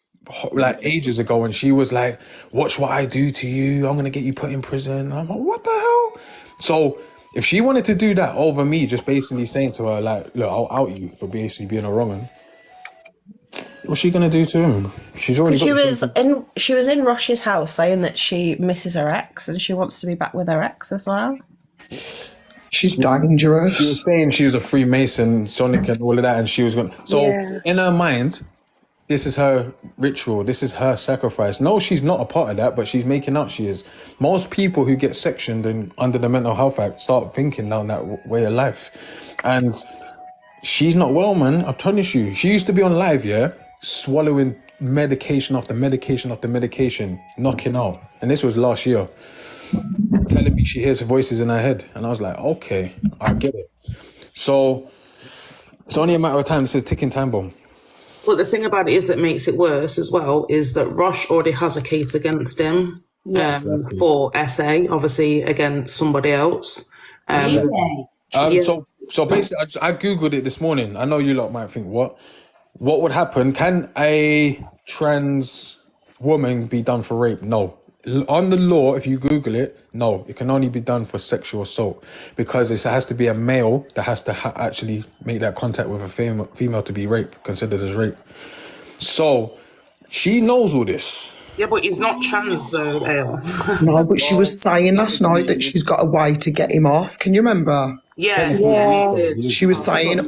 like ages ago and she was like, watch what I do to you, I'm going to get you put in prison. And I'm like, what the hell? So if she wanted to do that over me, just basically saying to her, like, look, I'll out you for basically being a wrong'un, what's she gonna do to him? She's already. She was in Rush's house saying that she misses her ex and she wants to be back with her ex as well. She's dangerous. She was saying she was a Freemason, Sonic, and all of that, and she was going. So in her mind, this is her ritual. This is her sacrifice. No, she's not a part of that, but she's making out she is. Most people who get sectioned and under the Mental Health Act start thinking down that way of life, and she's not well, man. I promise you. She used to be on live, swallowing medication after medication after medication, knocking out, and this was last year. Telling me she hears voices in her head, and I was like, okay, I get it. So it's only a matter of time. It's a ticking time bomb. But the thing about it is that makes it worse as well is that Rush already has a case against him for SA, obviously against somebody else. So basically, I googled it this morning. I know you lot might think, what would happen? Can a trans woman be done for rape? No. On the law, if you Google it, no, it can only be done for sexual assault because it has to be a male that has to actually make that contact with a female to be considered as rape. So she knows all this. Yeah, but he's not trans though, No, but she was saying last night that she's got a way to get him off. Can you remember? Yeah. She was saying,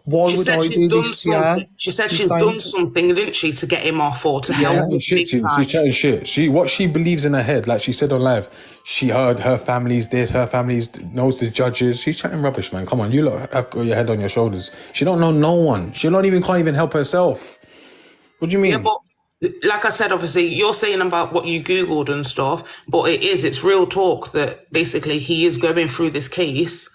why would I do this to her? She said she's done something, didn't she, to get him off or to help him? She's chatting shit. What she believes in her head, like she said on live, she heard her family's this, her family's knows the judges. She's chatting rubbish, man. Come on, you lot have got your head on your shoulders. She don't know no one. She can't even help herself. What do you mean? Yeah, but like I said, obviously, you're saying about what you Googled and stuff, but it's real talk that basically he is going through this case.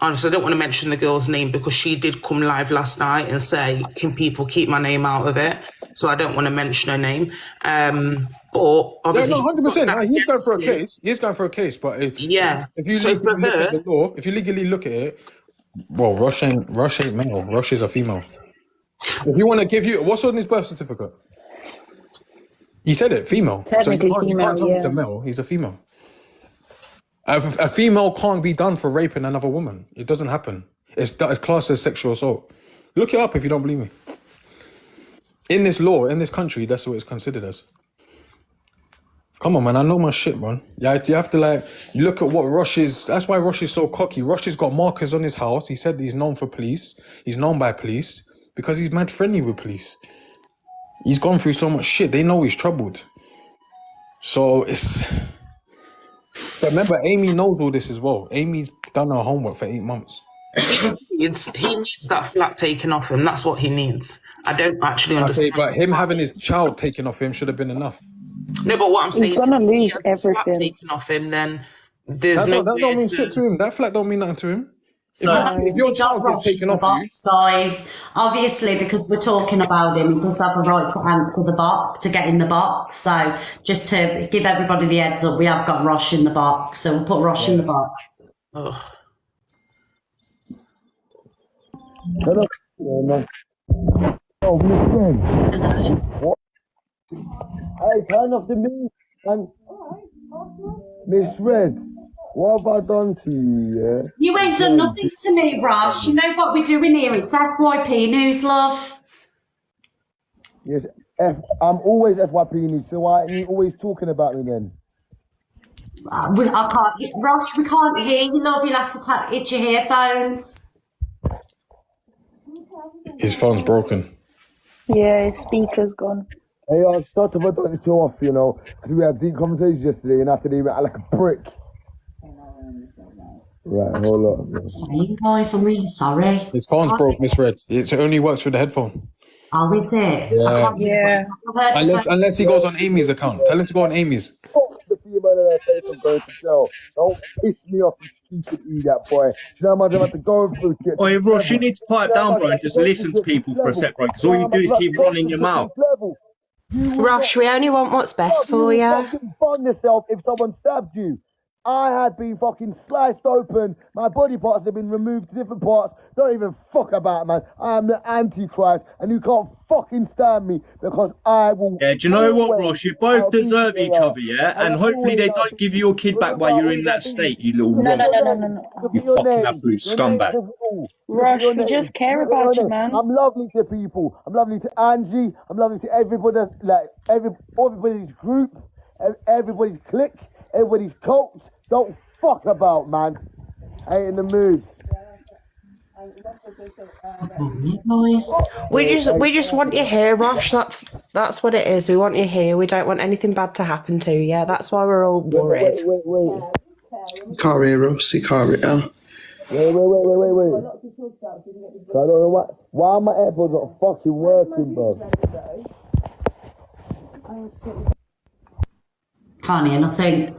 And so I don't want to mention the girl's name because she did come live last night and say, can people keep my name out of it? So I don't want to mention her name. But obviously... Yeah, no, 100%. He's going for a case. He's going for a case. But if you look at the law, if you legally look at it, well, Rush ain't male. Rush is a female. If you want to give you... What's on his birth certificate? He said it, female. So you can't tell me he's a male. He's a female. A female can't be done for raping another woman. It doesn't happen. It's classed as sexual assault. Look it up if you don't believe me. In this law, in this country, that's what it's considered as. Come on, man. I know my shit, man. Yeah, you have to you look at what Rush is. That's why Rush is so cocky. Rush has got markers on his house. He said he's known for police. He's known by police because he's mad friendly with police. He's gone through so much shit. They know he's troubled. So it's... But remember, Amy knows all this as well. Amy's done her homework for 8 months. He needs that flat taken off him. That's what he needs. I don't actually understand. But him having his child taken off him should have been enough. No, but what I'm saying, he's gonna lose everything. Flat taken off him, then There's That no don't mean shit to him. That flag don't mean nothing to him. So If your child gets taken off you, guys, obviously because we're talking about him, he does have a right to answer the box, to get in the box. So just to give everybody the heads up, we have got Rosh in the box, so we'll put Rosh in the box. Ugh. Hello. Oh, Miss Red. What? Hey, turn off the music, man. Miss Red, what have I done to you, yeah? You ain't done nothing to me, Rosh. You know what we're doing here? It's FYP news, love. Yes, I'm always FYP news, so why are you always talking about me then? I can't, Rosh, we can't hear you, love. You'll have to itch your earphones. his phone's broken. Yeah, his speaker's gone. Hey, I started to turn it off, you know, because we had deep conversations yesterday, and after they went like a brick. Right, hold on. Saying, guys, I'm really sorry. His phone's broke, Miss Red. It only works with the headphone. Oh, is it? Yeah. Unless he goes on Amy's account. Tell him to go on Amy's. The female that I say I'm going to jail. Don't piss me off, you stupid idiot boy. You know how much I'm about to go through to get. Oh, Ross, you need to pipe down, bro, and just listen to people for a sec, bro, because all you do is keep running your mouth. Rosh, we only want what's best for you. Fucking fund yourself if someone stabbed you. I had been fucking sliced open. My body parts have been removed to different parts. Don't even fuck about it, man. I am the Antichrist, and you can't fucking stand me because I will. Yeah, do you know what, Ross? You both deserve each other, yeah? And hopefully they don't give you your kid back while you're in that state, you little No. You fucking absolute scumbag. Rosh, we just care about you, man. I'm lovely to people. I'm lovely to Angie. I'm lovely to everybody, like everybody's group, everybody's clique, everybody's cult. Don't fuck about, man. Ain't in the mood. We just want you here, Rosh. That's what it is. We want you here. We don't want anything bad to happen to you. That's why we're all worried. You can't hear us. You can't hear. Wait. I don't know why my AirPods not fucking working, bro. Can't hear nothing.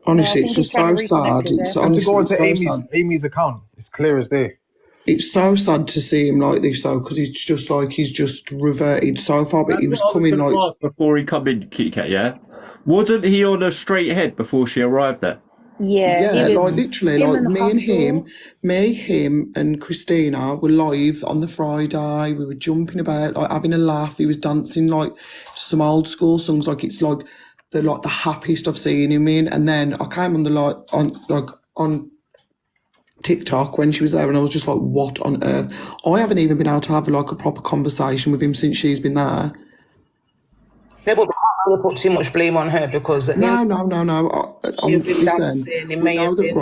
Honestly, it's just so sad. It's honestly go into so sad. Amy's account. It's clear as day. It's so sad to see him like this though, because he's just reverted so far. But he was coming like before he come in, Kit Kat, yeah. Wasn't he on a straight head before she arrived there? Yeah, like literally, like me, him, and Christina were live on the Friday. We were jumping about, like having a laugh. He was dancing like some old school songs. Like it's like the happiest I've seen him in. And then I came on on TikTok when she was there, and I was just like, what on earth? I haven't even been able to have like a proper conversation with him since she's been there. Yeah, but I don't put too much blame on her because No. Listen, we know that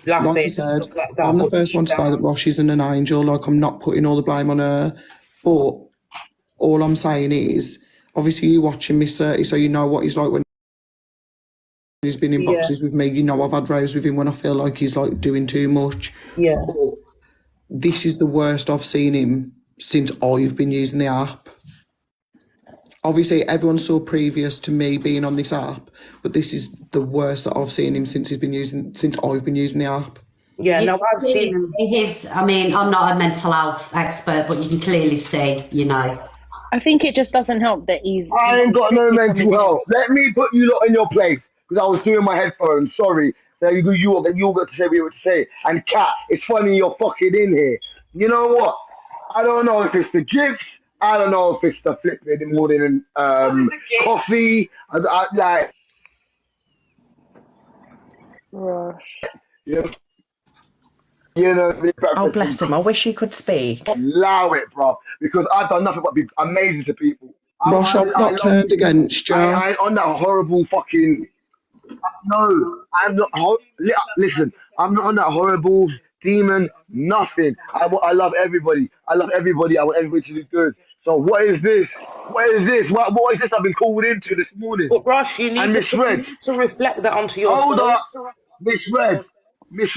like I said, I'm the first one to say that Rosh isn't an angel. Like, I'm not putting all the blame on her, but all I'm saying is, obviously, you're watching Miss 30, so you know what he's like when he's been in boxes with me. You know, I've had rows with him when I feel like he's like doing too much. Yeah. But this is the worst I've seen him since I've been using the app. Obviously, everyone saw previous to me being on this app, but this is the worst that I've seen him since I've been using the app. Yeah, no, I've seen him. I mean, I'm not a mental health expert, but you can clearly see, you know. I think it just doesn't help that I ain't got no mental health. Let me put you lot in your place because I was doing my headphones. Sorry. So you got to say what you to say. And Kat, it's funny you're fucking in here. You know what? I don't know if it's the gifts. I don't know if it's the flipping morning coffee. I like. Rush. Yeah. You know. Oh, bless him. I wish he could speak. Allow it, bro. Because I've done nothing but be amazing to people. Rosh, I've not turned against you. I ain't on that horrible fucking. No, I'm not. Listen, I'm not on that horrible demon. Nothing. I love everybody. I want everybody to do good. So what is this? What is this? What is this I've been called into this morning? But Rosh, you need to reflect that onto yourself. Hold up, Miss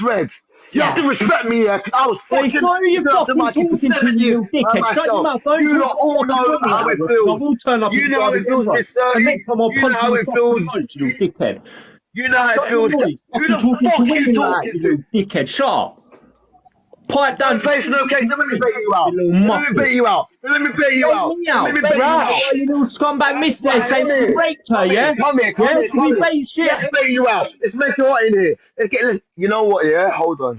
Red. You have to respect me, yeah. I was fucking. It's not who you're fucking talking to, you dickhead. Shut your mouth. Don't you talk all know how it feels. I will turn up You know how it feels, Miss and next time I'll punch you in the feels. fucking nose, you dickhead. You know how Shut it your feels. noise. Who Fucking the talking fuck to you women like talking you to? little dickhead. Shut up. Pipe down. No face, no case. Let me bait you out. You little Let me muppet. bait you out. Let me bait you Bait out. me Let out. me Bait bait you me out. out. Why you little scumbag miss there Right, saying come you here. raped her, yeah? Come here. Yeah, should we bait shit? Let's bait you out. Let's make it hot in here. You know what, yeah? Hold on.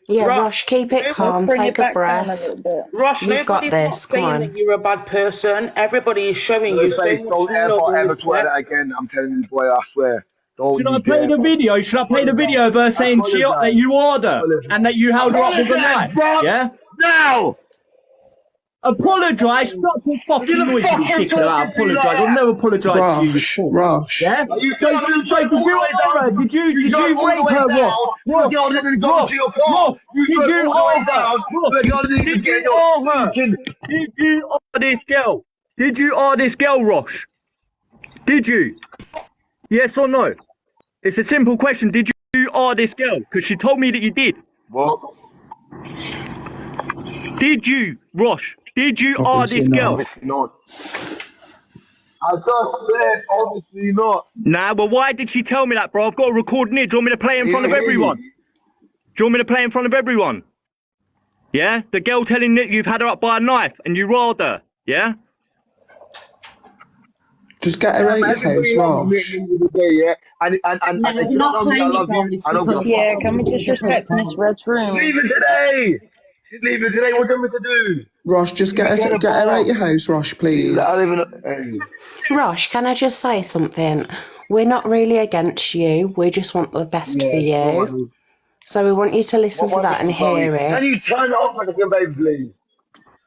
Yeah, Rush, Rush, keep it Let's calm. bring it Take a back down a breath. little bit. Rush, You've got nobody's not this. Come saying that on. you're a bad person. Everybody is showing No you so face, much don't love and ever swear that respect. again. I'm telling you, boy, I swear. Don't Should I you play dare, the bro. video? Should I play the Apologise. video of her saying that Apologise. you are her and that you held her up with a Apologise, knife? bro. Yeah? Now. Apologise. Stop your Who fucking the noise, you fuck little you dickhead. I talking to like apologise. I'll that? never apologise to you, you fool. Rush. Yeah? Are you So trying to did all the you way R her? down? Did you drove all the rape way her, Ross? down. The Ross, girl didn't go into Ross, your car. Ross, You did drove you all the way R her? down. Ross, The girl didn't even did get you in your R her? fucking. Did you R this girl? Did you R this girl, Ross? Did you? Yes or no? It's a simple question. Did you R this girl? Because she told me that you did. What? Did you, Ross? Did you R Obviously this girl? not. Obviously not. I just said, obviously not. Nah, well, why did she tell me that, bro? I've got a recording here. Do you want me to play in Can front you of hear everyone? me? Do you want me to play in front of everyone? Yeah? The girl telling that you've had her up by a knife and you rolled her. Yeah? Just get her out your Everybody house, loves me at Rush. the end of the day, yeah? And No, if we're you don't not love me, I playing it, love you. guys, I don't give a because fuck. Yeah, can we just respect Miss Red's room? She's leaving today. She's leaving today. What do you want me to do? Rush, just You get can her, a get her out bar. your house, Rush, I please. live in a. Rush, can I just say something? We're not really against you. We just want the best for Yeah, go you. on. So we want you to listen What to one that and minute, sorry. hear Can it. you turn it off like a second, babe, please?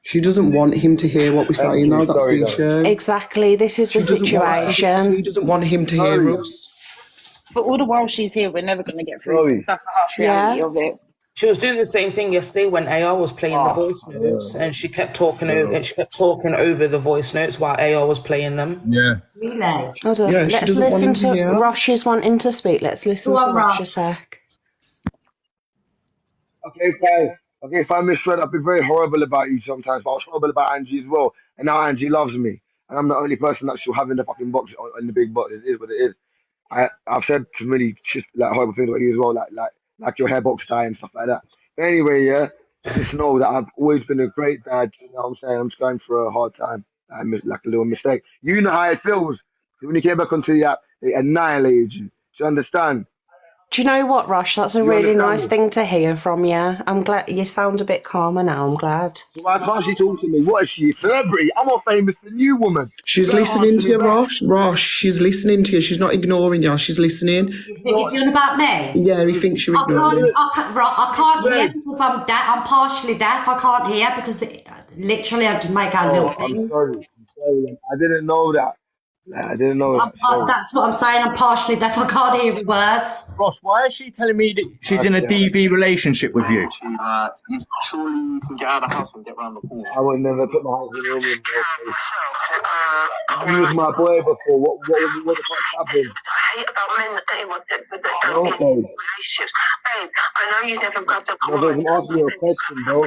She doesn't want him to hear what we're Thank saying, you. though. That's Sorry, the darling. issue. Exactly. This is the She situation. doesn't want him to hear Sorry. us. For all the while she's here, we're never going to get through. Sorry. That's the harsh reality Yeah. of it. She was doing the same thing yesterday when AR was playing the voice notes, and she kept talking over the voice notes while AR was playing them. Yeah. Really? Hold on. Yeah, she Let's doesn't want listen him to to hear. Rosh is wanting to speak. Let's listen Go to on, Rosh a Rosh. sec. Okay, fine. Okay, fine, Miss Red. I've been very horrible about you sometimes, but I was horrible about Angie as well. And now Angie loves me. And I'm the only person that's still having the fucking box in the big box. It is what it is. I've said some really like horrible things about you as well, like your hair box tie and stuff like that. But anyway, yeah, just know that I've always been a great dad. You know what I'm saying? I'm just going through a hard time, like a little mistake. You know how it feels when you came back onto the app. They annihilated you. Do you understand? Do you know what, Rosh? That's a You really understand nice me? thing to hear from you. I'm glad you sound a bit calmer now. I'm glad. So why can't she talk to me? What is she, a celebrity? I'm more famous than you, woman. She's You better listening answer to me you, back. Rosh. Rosh, she's listening to you. She's not ignoring you. She's listening. Is he on about me? Yeah, he thinks you're ignoring him. I can't hear because I'm deaf. I'm partially deaf. I can't hear because literally I just make out little Oh, I'm things. sorry. I'm sorry. I didn't know that. I didn't know that. Sorry. That's what I'm saying. I'm partially deaf. I can't hear the words. Ross, why is she telling me that she's in a DV relationship with you? Surely you can get out of the house and get round the corner. I would never put my hands in the room in no case. You was my boy before. What the fuck happened? I hate about men that they want that No, don't be in babe. relationships. Babe, I know you never grabbed a No, babe, I'm asking you a question, bro.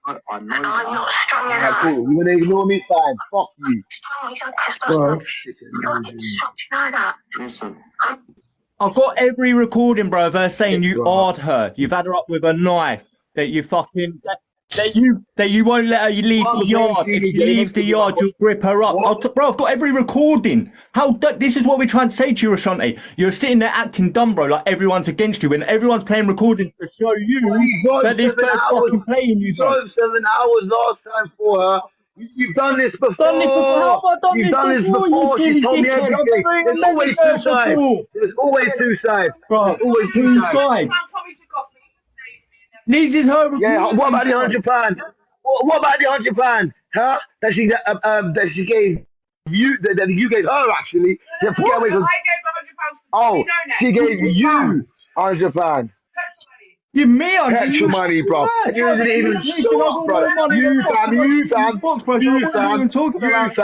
I know I'm not strong Alright, enough. cool. You wanna ignore me? Fine. Fuck you. Strong, he's on testosterone. Rosh. Fucking shocked, you know that. Listen. I've got every recording, bro, of her saying you R'd her. You've had her up with a knife. That you fucking... That you won't let her leave the yard. If she leaves the yard, you'll grip her up. Bro, I've got every recording. This is what we're trying to say to you, Ashanti. You're sitting there acting dumb, bro, like everyone's against you, and everyone's playing recordings to show you that this bird's fucking playing you, bro. You 7 hours last time for her. You've done this before. Done this before? How have I done You've this done this before, you before. silly She told me dickhead? I've everything. never even There's met always the girl two sides. before. There's always two sides. Bro, There's always two two sides. sides. This is her recording. Yeah, what about the £100? What about the £100? Huh? That she gave you, that you gave her actually. Yeah, forget away from. Oh, she gave you £100. You me on petrol money, bro. And you didn't even show up, bro. You fam. You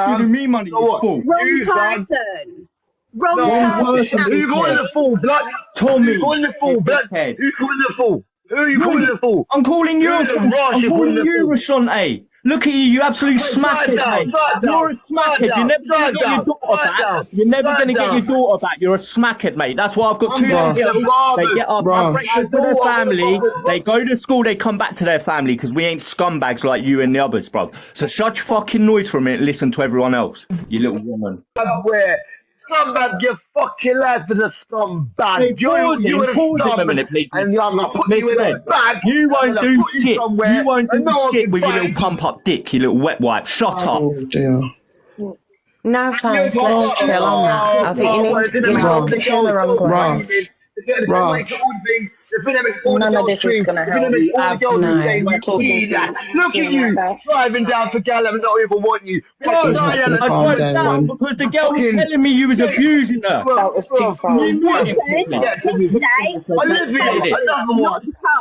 giving me money, you fool. Wrong person. Wrong person. Who calling the fool, blood? Tommy. Who calling the fool, blood? Who calling the fool? Who are you calling the fool? I'm calling you a fool. I'm calling you, Rashanti. Look at you, you absolute smackhead, mate. You're a smackhead. You're never going to get your daughter back. You're never going to get your daughter back. You're a smackhead, mate. That's why I've got two little girls. They get up, have breakfast with their family. They go to school, they come back to their family because we ain't scumbags like you and the others, bro. So shut your fucking noise for a minute and listen to everyone else, you little woman. Scumbag, your fucking life is a scumbag. Hey, pause him a minute, please. And I'm gonna put you in a bag. You won't do shit. You won't do shit with your little pump up dick, you little wet wipe. Shut up. Dear. No thanks, let's chill on that. I think you're talking to him the wrong way. Rash. None of this is gonna help. Look at you driving down to Gallum and not even want you. I drove down because the girl was telling me you was abusing her. That was too far.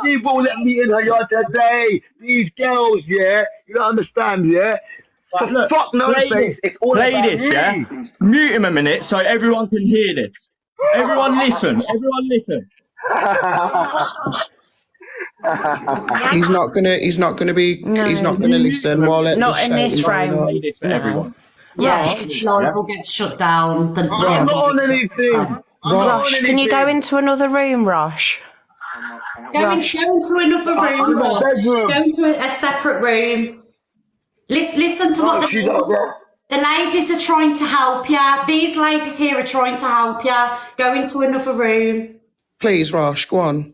People let me in her yard today. These girls, yeah, you don't understand, yeah. Look, Fuck no face. It's all play about this, me. yeah. Mute him a minute so everyone can hear this. Everyone listen. Everyone listen. He's not gonna listen while it Not in this frame. Play this for everyone. Yeah, live will get shut down. I'm not on anything. Rosh, can you go into another room, Rosh? Go into another room, Rosh. Go into a separate room. Listen to what the ladies are trying to help you. These ladies here are trying to help you. Go into another room. Please, Rash, go on.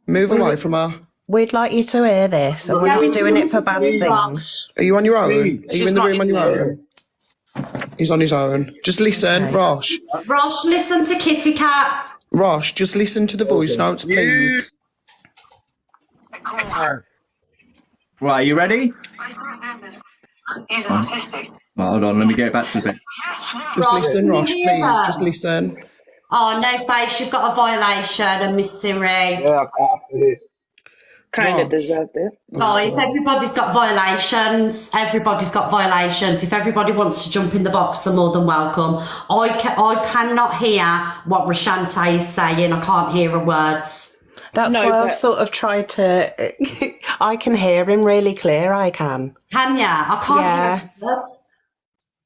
Move away from her. We'd like you to hear this, and we're not doing it for bad things. Are you on your own? Are you in the room on your own? He's on his own. Just listen, Rash. Rash, listen to Kitty Cat. Rash, just listen to the voice notes, please. Right, you ready? He's autistic. Right, hold on, let me get back to the bit. Just listen, Rash, please. Just listen. Oh, no face, you've got a violation, and Miss Siri. Yeah, I can't do this. Kind of deserved it. Guys, everybody's got violations. Everybody's got violations. If everybody wants to jump in the box, they're more than welcome. I cannot hear what Rashante is saying. I can't hear her words. That's why I've sort of tried to... I can hear him really clear, I can. Can ya? I can't hear her words.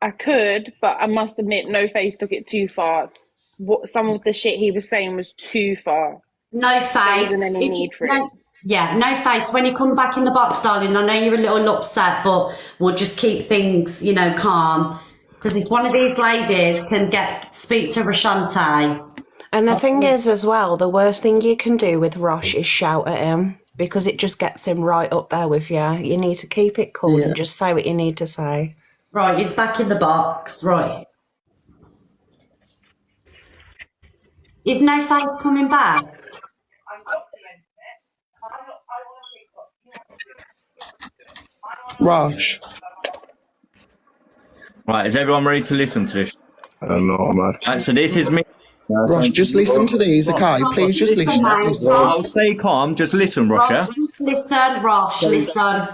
I could, but I must admit, No Face took it too far. Some of the shit he was saying was too far. No Face. There wasn't any need for it. Yeah, No Face. When you come back in the box, darling, I know you're a little upset, but we'll just keep things, calm. Because if one of these ladies can speak to Rashante. And the thing is, as well, the worst thing you can do with Rosh is shout at him, because it just gets him right up there with you. You need to keep it cool and just say what you need to say. Right, he's back in the box. Right. Is No Face coming back? Rash. Right, is everyone ready to listen to this? I don't know, man. Right, so this is me. Rash, just listen to these, okay? Please just listen. I'll stay calm, just listen, Rosh, yeah? Just listen, Rosh, listen.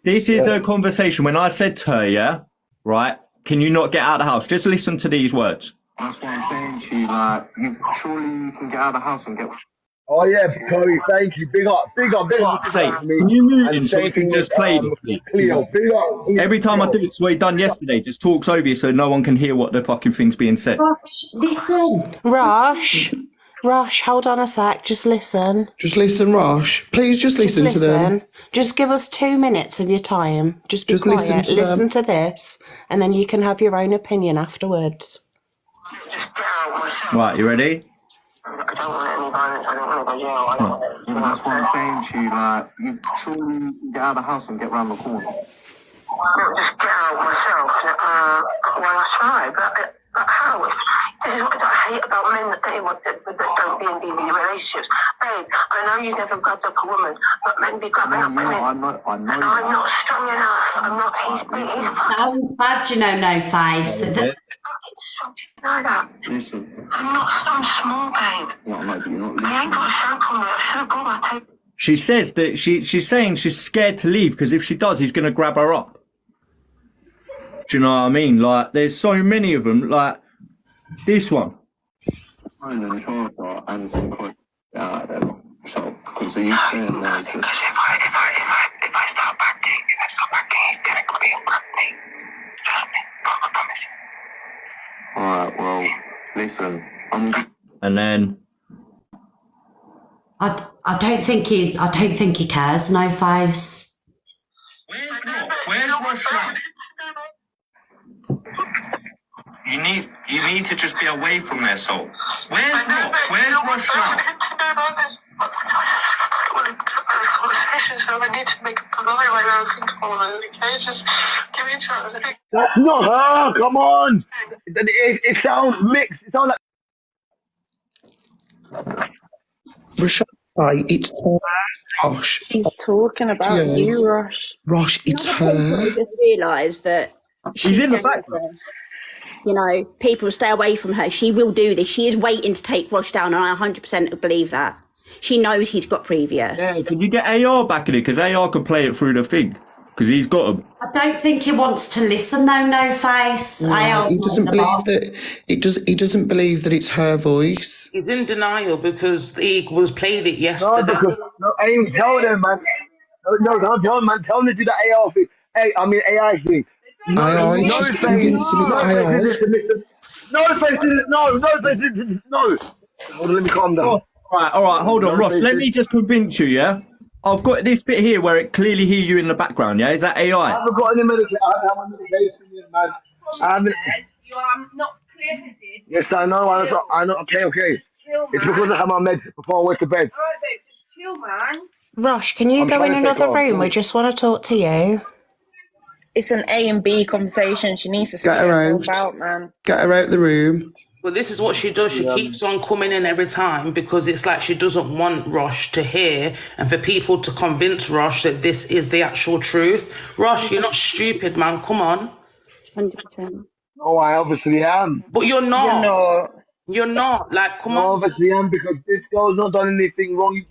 This is a conversation. When I said to her, yeah, right, can you not get out of the house? Just listen to these words. That's what I'm saying to you, like, surely you can get out of the house and get... Oh yeah, Chloe, thank you. Big up. Say, can you mute him so we can just play this, please? Big up. Every time I do it, what he done yesterday, just talks over you so no one can hear what the fucking thing's being said. Rosh, listen. Rosh, hold on a sec. Just listen. Just listen, Rash. Please just listen to them. Just give us 2 minutes of your time. Just be quiet. Listen to this, and then you can have your own opinion afterwards. Right, you ready? I don't want any violence. I don't want to go jail. I don't want to... That's what I'm saying to you, like, surely you can get out of the house and get round the corner. Not just get out myself. Well, I try, but how? This is what I hate about men that don't be in DV relationships. Babe, I know you've never grabbed up a woman, but men be grabbing up women. I know. And I'm not strong enough. I'm not. He's Sounds bad, No Face. know that. Listen. I'm small, babe. No, but you're not I ain't got a soap on me. I should have brought my tape. She says that she's saying she's scared to leave because if she does, he's going to grab her up. Do you know what I mean? Like, there's so many of them. Like, this one. And charger and some coins out of them. So, because the Eastern there is just... Because if I start backing, Alright, well, listen, And then I don't think he cares. No face. Where's Rosh now? You need to just be away from there, Soul. Where's Rosh now? Conversations, so I need to make up my mind right now. Think about it, okay? Just give me a chance. That's not her. Come on. It sounds mixed. It sounds like. Rashad, it's her, Rosh. She's talking about you, Rosh. Rosh, it's her. I just realised that she's in the dangerous. You know, people stay away from her. She will do this. She is waiting to take Rosh down, and I 100% believe that. She knows he's got previous. yeah, can you get AR back in it? Because AR can play it through the thing. Because he's got them. I don't think he wants to listen though. No face. He doesn't believe that. He doesn't believe that it's her voice. He's in denial because he was played it yesterday. No, Amy, tell them, man. No, don't tell them, man. Tell them to do the AI thing. AI thing. AI, she's convinced him it's AI. No. Hold on, let me calm down. All right, hold on, Ross. Let me just convince you, yeah? I've got this bit here where it clearly hear you in the background, yeah? Is that AI? I haven't got any medication. I haven't had my medication yet, man. I haven't. You are not clear-headed. Yes, I know. I know. Okay. It's because I have my meds before I went to bed. All right, babe, just chill, man. Rosh, can you go in another room? We just want to talk to you. It's an A and B conversation. She needs to Get sort her herself out. out, man. Get her out the room. Well, this is what she does. She keeps on coming in every time because it's like she doesn't want Rosh to hear and for people to convince Rosh that this is the actual truth. Rosh, you're not stupid, man. Come on. 100%. Oh, I obviously am. But you're not. You're not. Like, come on. Obviously am because this girl's not done anything wrong.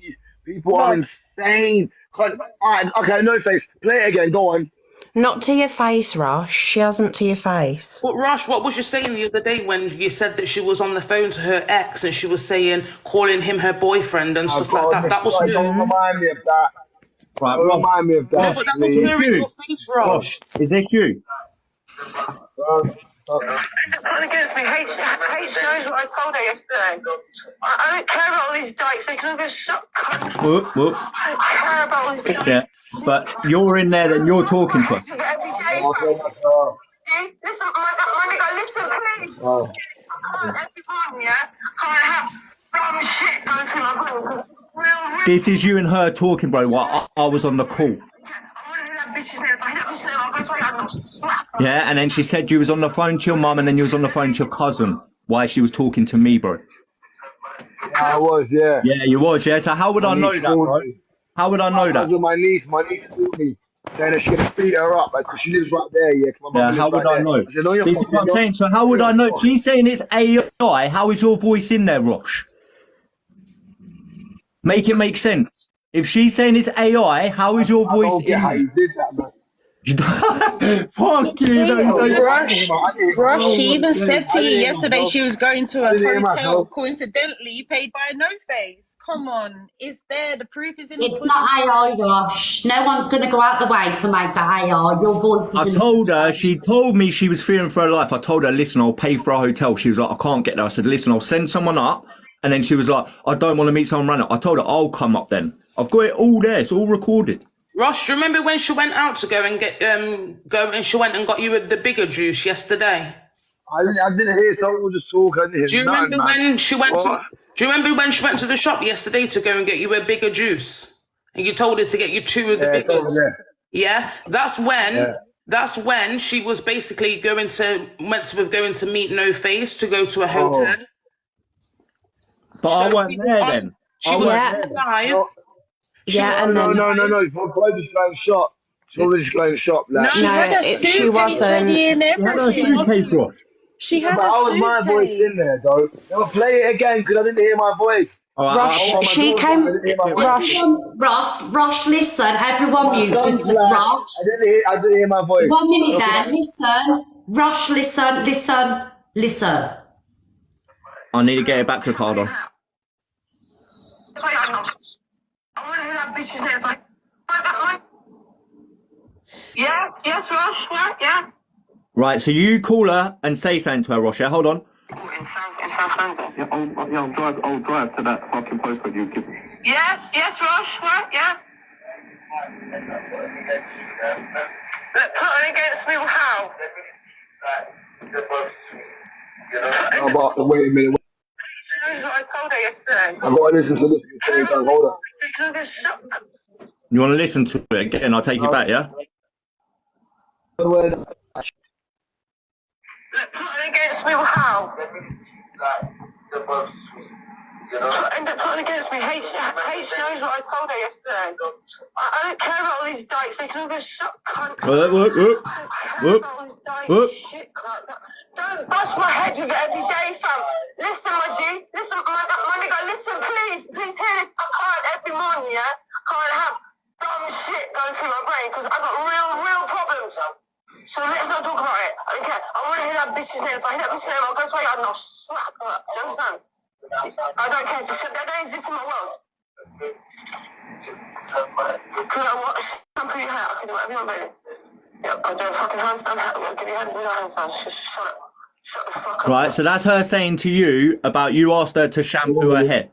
People are insane. Alright, okay, no face. Play it again. Go on. Not to your face, Rosh. She hasn't to your face. But Rosh, what was you saying the other day when you said that she was on the phone to her ex and she was saying, calling him her boyfriend and stuff like that? That was her. Don't remind me of that. Right, Don't remind me of that. No, but that was her in your face, Rosh. Is this you? Nothing against me. H knows what I told her yesterday. I don't care about all these dykes. They can all go suck cunt. Whoop. I don't care about all these dykes. Yeah, but you're in there and you're talking to her. Every day. Listen, my nigga, listen, please. I can't every morning, yeah? Can't have dumb shit going through my brain. This is you and her talking, bro, while I was on the call. Yeah, and then she said you was on the phone to your mum and then you was on the phone to your cousin while she was talking to me, bro. Yeah, I was, yeah. Yeah, you was, yeah. So how would I know that, bro? How would I know that? My niece called me saying that she's going to speed her up because she lives right there, yeah. Yeah, how would I know? This is what I'm saying. So how would I know? She's saying it's AI. How is your voice in there, Rosh? Make it make sense. If she's saying it's AI, how is your voice in there? You did that, man. Fuck you, Rush, she even said to you yesterday she was going to a hotel coincidentally paid by No Face. Come on, it's there. The proof is in the It's not AI, Rush. No one's going to go out the way to make that AI. Your voice is I told her, she told me she was fearing for her life. I told her, listen, I'll pay for a hotel. She was like, I can't get there. I said, listen, I'll send someone up. And then she was like, I don't want to meet someone random. I told her, I'll come up then. I've got it all there. It's all recorded. Rosh, do you remember when she went out to go and she went and got you the bigger juice yesterday? I didn't hear someone just talk. Do you remember when she went to the shop yesterday to go and get you a bigger juice? And you told her to get you two of the biggers. Yeah, that's when she was basically going to meet No Face to go to a hotel. But I wasn't there then. She was live. Yeah, and then no. Probably just going shop. Probably just going shop. No, she had a suitcase ready and everything. She had a suitcase. How was my voice in there, though? Now play it again because I didn't hear my voice. Rosh, she came. Rosh, listen. Everyone mute. Just Rosh. I didn't hear my voice. 1 minute then. Listen. Rosh, listen. I need to get it back to the car, though. Yes, Rush, yeah. Right, so you call her and say something to her, Rosh, yeah? Hold on. In South London. Yeah, I'll drive to that fucking postcode you give me. Yes, Rosh, what? Yeah. Look, putting against me, how? Wait a minute. She knows what I told her yesterday. I've got to listen to this. Hold on. You want to listen to it again? I'll take you back, yeah? Look, putting against me, how? End up putting against me. H knows what I told her yesterday. I don't care about all these dykes. They can all go suck cunt. Shit, cunt. Don't bust my head with it every day, fam. Listen, my G. Listen, my nigga, listen, please. Please hear this. I can't every morning, yeah? I can't have dumb shit going through my brain because I've got real problems. So let's not talk about it. I don't care. I want to hear that bitch's name. If I hear that bitch's name, I'll go to her yard and I'll slap her. Do you understand? I don't care. Just that is this in my world. Could I want shampoo your hair? I can do whatever you want, baby. Yeah, I don't fucking handstand. Give your hand with your handstands. Just shut up. Shut the fuck up. Right, so that's her saying to you about you asked her to shampoo her head.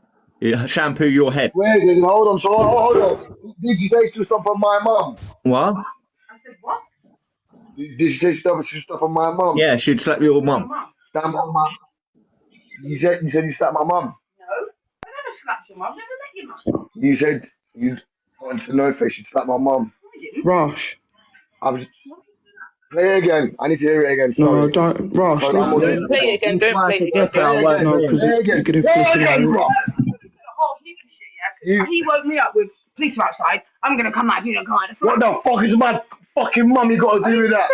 Shampoo your head. Wait, hold on. So hold on. Did you say stuff on my mum? What? I said what? Did you say stuff on my mum? Yeah, she'd slap your mum. Slap my mum. You said you slapped my mum. No, I never slapped your mum. Never met your mum. You said you wanted to know if she slapped my mum. Rosh. Play it again. I need to hear it again. No, Sorry. don't. Rosh, listen. Don't play it again. Don't play it again. No, because you're going to flip it out. He woke me up with police outside. I'm going to come out. You don't come out. What the fuck is my fucking mum you got to do with that?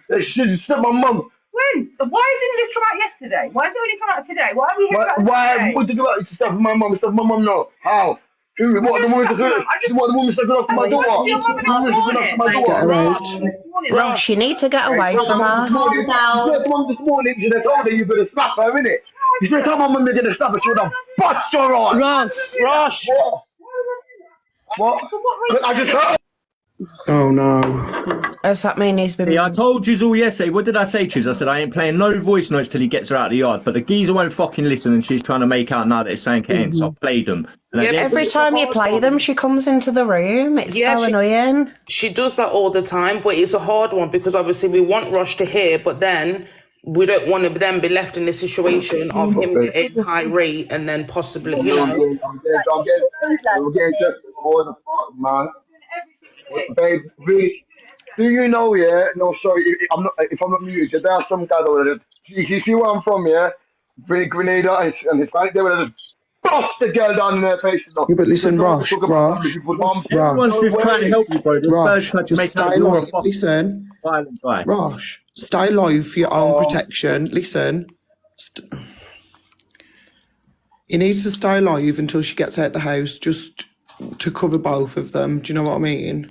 They should slap my mum. When? Why didn't this come out yesterday? Why has it only come out today? Why are we here about Why? today? What did you about stuff my mum? Stuff my mum? No. How? Who? What the woman? What the woman stuck it off my door? Get her out. Rosh, you need to get away from her. Calm down. You mum this morning. You should have told her you're gonna slap her, innit? You should have told my mum you're gonna slap her. She would have bust your ass. Rosh. What? I just heard. Oh no. Does that mean he's been... Yeah, I told you all yesterday. What did I say to you? I said I ain't playing no voice notes till he gets her out of the yard. But the geezer won't fucking listen and she's trying to make out now that it's saying it ain't. So I played them. Every time you play them, she comes into the room. It's so annoying. She does that all the time, but it's a hard one because obviously we want Rosh to hear, but then we don't want to then be left in the situation of him getting high rate and then possibly, you know. I'm getting just all the fuck, man. Babe, really, do you know, yeah? No, sorry, if I'm not muted, there are some guys over there. You see where I'm from, yeah? Bring Grenada and Hispanic, they would have bust the girl down in their face. Yeah, but listen, Rosh. Everyone's just trying to help you, bro. Rosh, just stay live. Listen. Rosh, stay live for your own protection. Listen. He needs to stay live until she gets out the house, just to cover both of them. Do you know what I mean?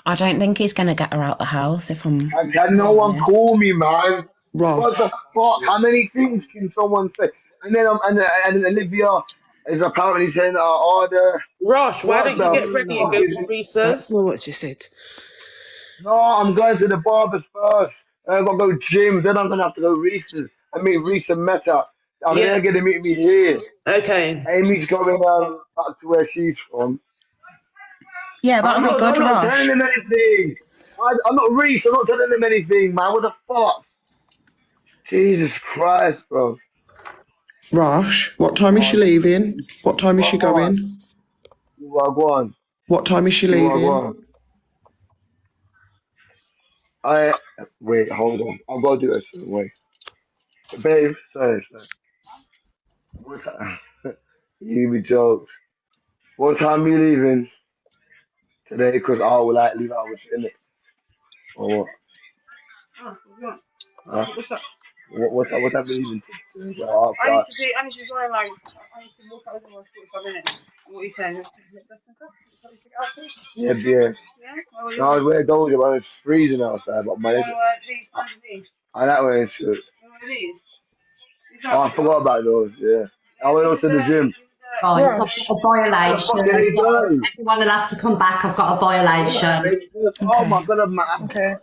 I don't think he's going to get her out the house if I'm... Can no one call me, man? Rosh. What the fuck? How many things can someone say? And then and Olivia is apparently saying, Rosh, why don't you get ready and go to Reese's? That's not what she said. No, I'm going to the barbers first. I'm going to go gym. Then I'm going to have to go Reese's. I mean, Reese and Meta. They're going to meet me here. Okay. Amy's going back to where she's from. Yeah, that'll be good, I'm not Rosh. telling him anything. I'm not Reese. I'm not telling him anything, man. What the fuck? Jesus Christ, bro. Rosh, what time is she leaving? What time is she going? Go on. What time is she leaving? Wait, hold on. I've got to do it a certain way. Babe, sorry. What time? You give me jokes. What time are you leaving today? Because I will leave hours in it. Or what? What's up? What time are you leaving today? I need to go like, I need to walk out over 45 minutes. What are you saying? Yeah. No, where told you, man. It's freezing outside, but man, I that way it's good. Oh, I forgot about those, yeah. I went up to the gym. Right, I've got a violation. Everyone will have to come back. I've got a violation. Oh my god, man. Okay.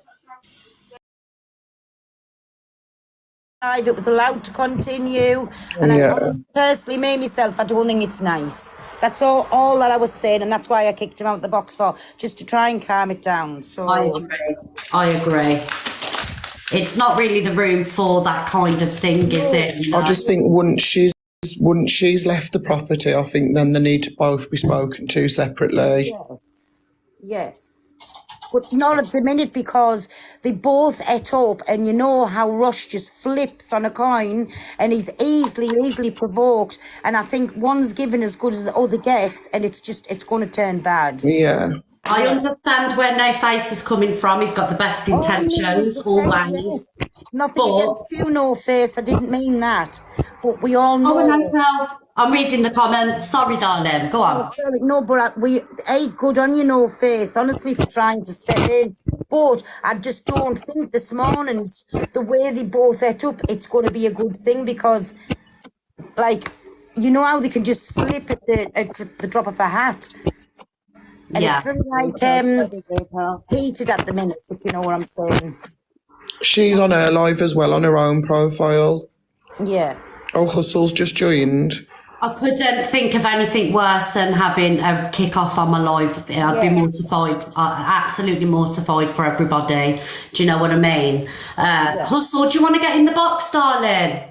live, it was allowed to continue. And I honestly, personally, me myself, I don't think it's nice. That's all that I was saying, and that's why I kicked him out of the box for, just to try and calm it down. So I agree. It's not really the room for that kind of thing, is it? I just think once she's left the property, I think then they need to both be spoken to separately. Yes. But not at the minute, because they both ate up, and you know how Rush just flips on a coin and he's easily provoked, and I think one's given as good as the other gets, and it's going to turn bad. Yeah. I understand where No Face is coming from. He's got the best intentions, always. Nothing against you, No Face. I didn't mean that. But we all know. Oh, no. I'm reading the comments. Sorry, darling. Go on. Sorry. No, but we ain't good on you, No Face, honestly, for trying to step in. But I just don't think this morning's, the way they both ate up, it's going to be a good thing, because, like, you know how they can just flip at the drop of a hat. And it's very heated at the minute, if you know what I'm saying. She's on her live as well, on her own profile. Yeah. Oh, Hustle's just joined. I couldn't think of anything worse than having a kick-off on my live. I'd be mortified, absolutely mortified for everybody. Do you know what I mean? Hustle, do you want to get in the box, darling?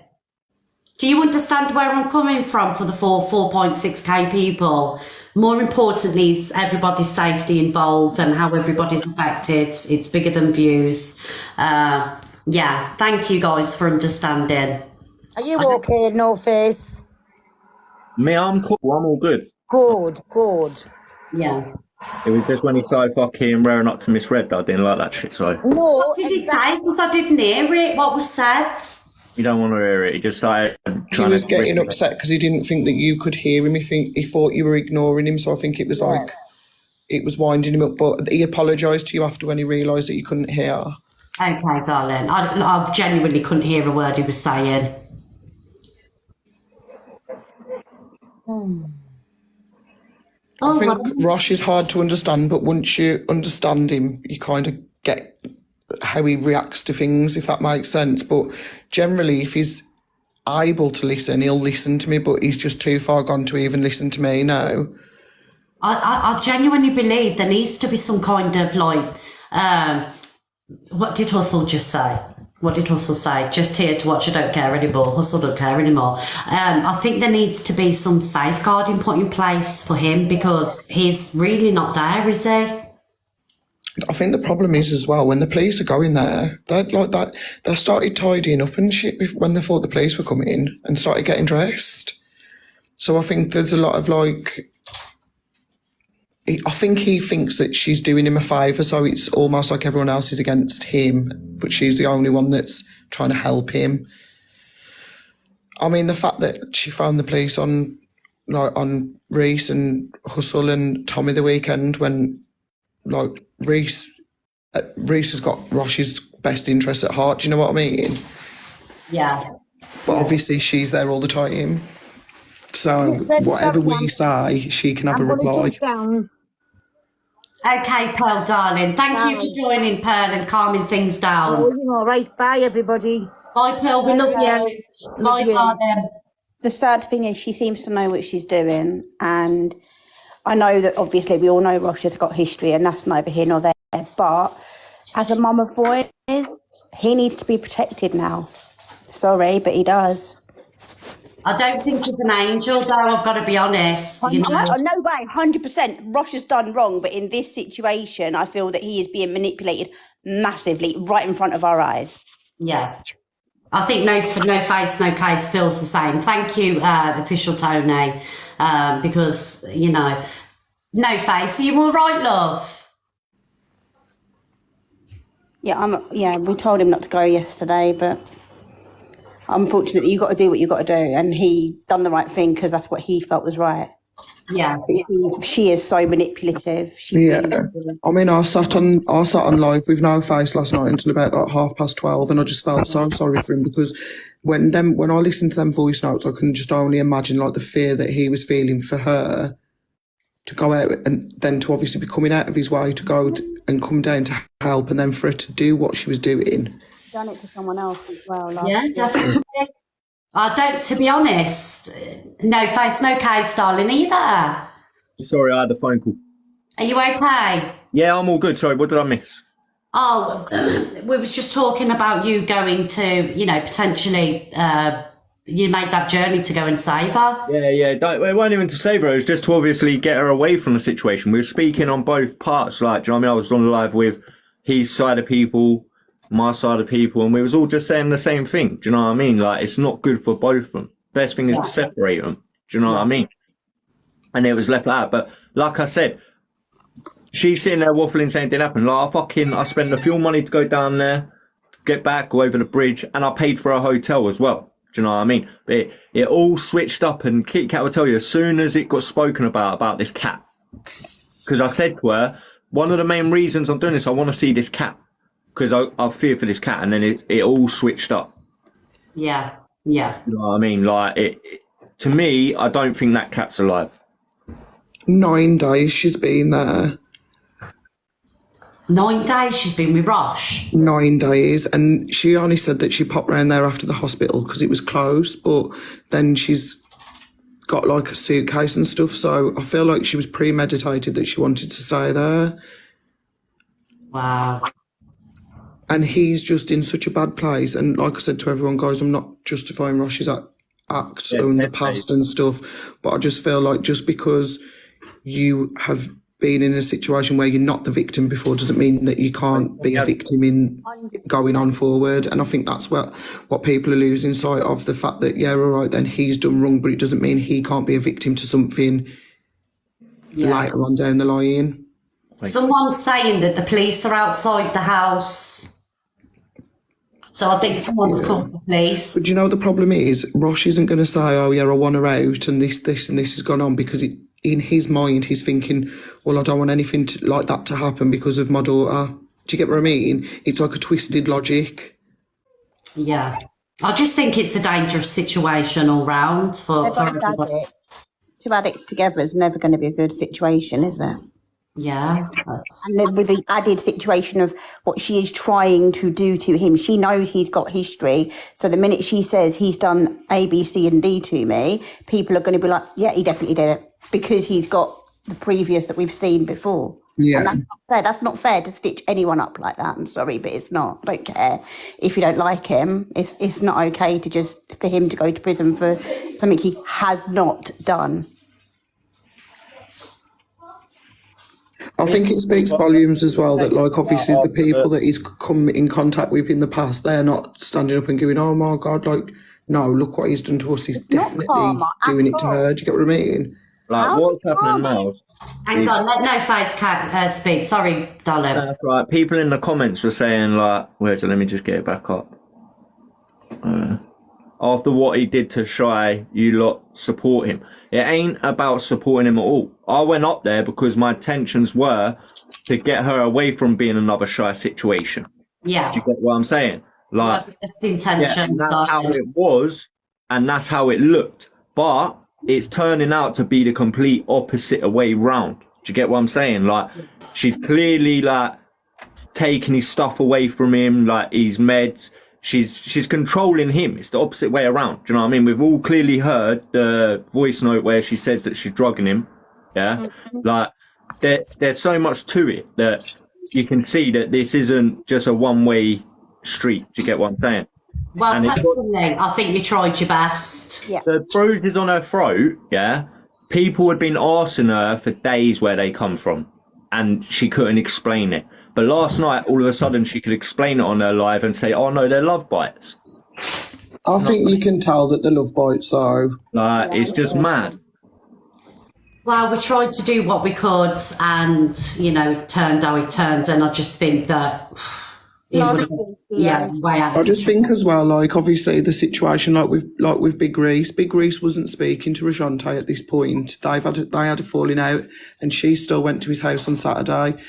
Do you understand where I'm coming from for the 4.6k people? More importantly is everybody's safety involved and how everybody's affected. It's bigger than views. Thank you guys for understanding. Are you okay, No Face? Me, I'm cool. I'm all good. Good. Yeah. It was just when he started fucking wearing up to Miss Red that I didn't like that shit, so. No, what did he say? Because I didn't hear it. What was said? You don't want to hear it. He just started trying to... He was getting upset because he didn't think that you could hear him. He thought you were ignoring him, so I think it was like... It was winding him up, but he apologised to you after when he realised that you couldn't hear. Okay, darling. I genuinely couldn't hear a word he was saying. I think Rash is hard to understand, but once you understand him, you kind of get how he reacts to things, if that makes sense. But generally, if he's able to listen, he'll listen to me, but he's just too far gone to even listen to me now. I genuinely believe there needs to be some kind of like, what did Hustle just say? What did Hustle say? Just here to watch, I don't care anymore. Hustle don't care anymore. I think there needs to be some safeguarding put in place for him, because he's really not there, is he? I think the problem is as well, when the police are going there, they started tidying up and shit when they thought the police were coming and started getting dressed. So I think there's a lot of like... I think he thinks that she's doing him a favour, so it's almost like everyone else is against him, but she's the only one that's trying to help him. I mean, the fact that she found the police on Reese and Hustle and Tommy the weekend, when like Reese has got Rosh's best interest at heart. Do you know what I mean? Yeah. But obviously she's there all the time. So whatever we say, she can have a reply. Okay, Pearl, darling. Thank you for joining, Pearl, and calming things down. Oh, you're all right. Bye, everybody. Bye, Pearl. We love you. Bye, darling. The sad thing is she seems to know what she's doing, and I know that obviously we all know Rosh has got history, and that's neither here nor there, but as a mum of boys, he needs to be protected now. Sorry, but he does. I don't think he's an angel, though, I've got to be honest. You know? No way, 100%. Rosh has done wrong, but in this situation, I feel that he is being manipulated massively right in front of our eyes. Yeah. I think no face, no case feels the same. Thank you, official Tony, because, you know, no face. Are you all right, love? Yeah, we told him not to go yesterday, but unfortunately, you got to do what you got to do, and he done the right thing because that's what he felt was right. Yeah, she is so manipulative. I mean, I sat on live with No Face last night until about like 12:30, and I just felt so sorry for him, because when I listened to them voice notes, I can just only imagine like the fear that he was feeling for her to go out, and then to obviously be coming out of his way to go and come down to help, and then for her to do what she was doing. done it to someone else as well. Yeah, definitely. I don't, to be honest, no face, no case, darling, either. Sorry, I had a phone call. Are you okay? Yeah, I'm all good. Sorry, what did I miss? Oh, we was just talking about you going to, potentially, you made that journey to go and save her. Yeah. It wasn't even to save her. It was just to obviously get her away from the situation. We were speaking on both parts. Like, do you know what I mean? I was on live with his side of people, my side of people, and we was all just saying the same thing. Do you know what I mean? Like, it's not good for both of them. Best thing is to separate them. Do you know what I mean? And it was left like that. But like I said, she's sitting there waffling, saying it didn't happen. Like, I spent the fuel money to go down there, get back, go over the bridge, and I paid for a hotel as well. Do you know what I mean? But it all switched up, and Kit Kat will tell you, as soon as it got spoken about this cat, because I said to her, one of the main reasons I'm doing this, I want to see this cat, because I fear for this cat, and then it all switched up. Yeah. You know what I mean? Like, to me, I don't think that cat's alive. 9 days she's been there. 9 days she's been with Rash? 9 days, and she only said that she popped round there after the hospital because it was close, but then she's got like a suitcase and stuff, so I feel like she was premeditated that she wanted to stay there. Wow. And he's just in such a bad place, and like I said to everyone, guys, I'm not justifying Rash's acts in the past and stuff, but I just feel like just because you have been in a situation where you're not the victim before doesn't mean that you can't be a victim in going on forward. And I think that's what people are losing sight of, the fact that, yeah, all right, then he's done wrong, but it doesn't mean he can't be a victim to something later on down the line. Someone's saying that the police are outside the house. So I think someone's called the police. But do you know what the problem is? Rosh isn't going to say, oh, yeah, I want her out and this and this has gone on, because in his mind, he's thinking, well, I don't want anything like that to happen because of my daughter. Do you get what I mean? It's like a twisted logic. Yeah. I just think it's a dangerous situation all round for everybody. Two addicts together is never going to be a good situation, is it? Yeah. And then with the added situation of what she is trying to do to him, she knows he's got history. So the minute she says he's done A, B, C and D to me, people are going to be like, yeah, he definitely did it, because he's got the previous that we've seen before. Yeah. And that's not fair. That's not fair to stitch anyone up like that. I'm sorry, but it's not. I don't care if you don't like him. It's not okay for him to go to prison for something he has not done. I think it speaks volumes as well that, like, obviously the people that he's come in contact with in the past, they're not standing up and going, oh my God, like, no, look what he's done to us. He's definitely doing it to her. Do you get what I mean? Like, what's happening now? Hang on, let No Face Cat speak. Sorry, darling. That's right. People in the comments were saying, like, wait, so let me just get it back up. After what he did to Shy, you lot support him. It ain't about supporting him at all. I went up there because my intentions were to get her away from being another Shy situation. Yeah. Do you get what I'm saying? Like, best intentions. yeah, and that's how it was, and that's how it looked. But it's turning out to be the complete opposite way round. Do you get what I'm saying? Like, she's clearly, like, taking his stuff away from him, like his meds. She's controlling him. It's the opposite way around. Do you know what I mean? We've all clearly heard the voice note where she says that she's drugging him. Yeah? Like, there's so much to it that you can see that this isn't just a one-way street. Do you get what I'm saying? Well, And personally, I think you tried your best. Yeah. The bruises on her throat, yeah, people had been asking her for days where they come from, and she couldn't explain it. But last night, all of a sudden, she could explain it on her live and say, oh, no, they're love bites. I think you can tell that the love bites, though. Like, it's just mad. Well, we tried to do what we could, and, it turned how it turned, and I just think that... way out. I just think as well, like, obviously the situation like with Big Reese wasn't speaking to Rashante at this point. They had a falling out, and she still went to his house on Saturday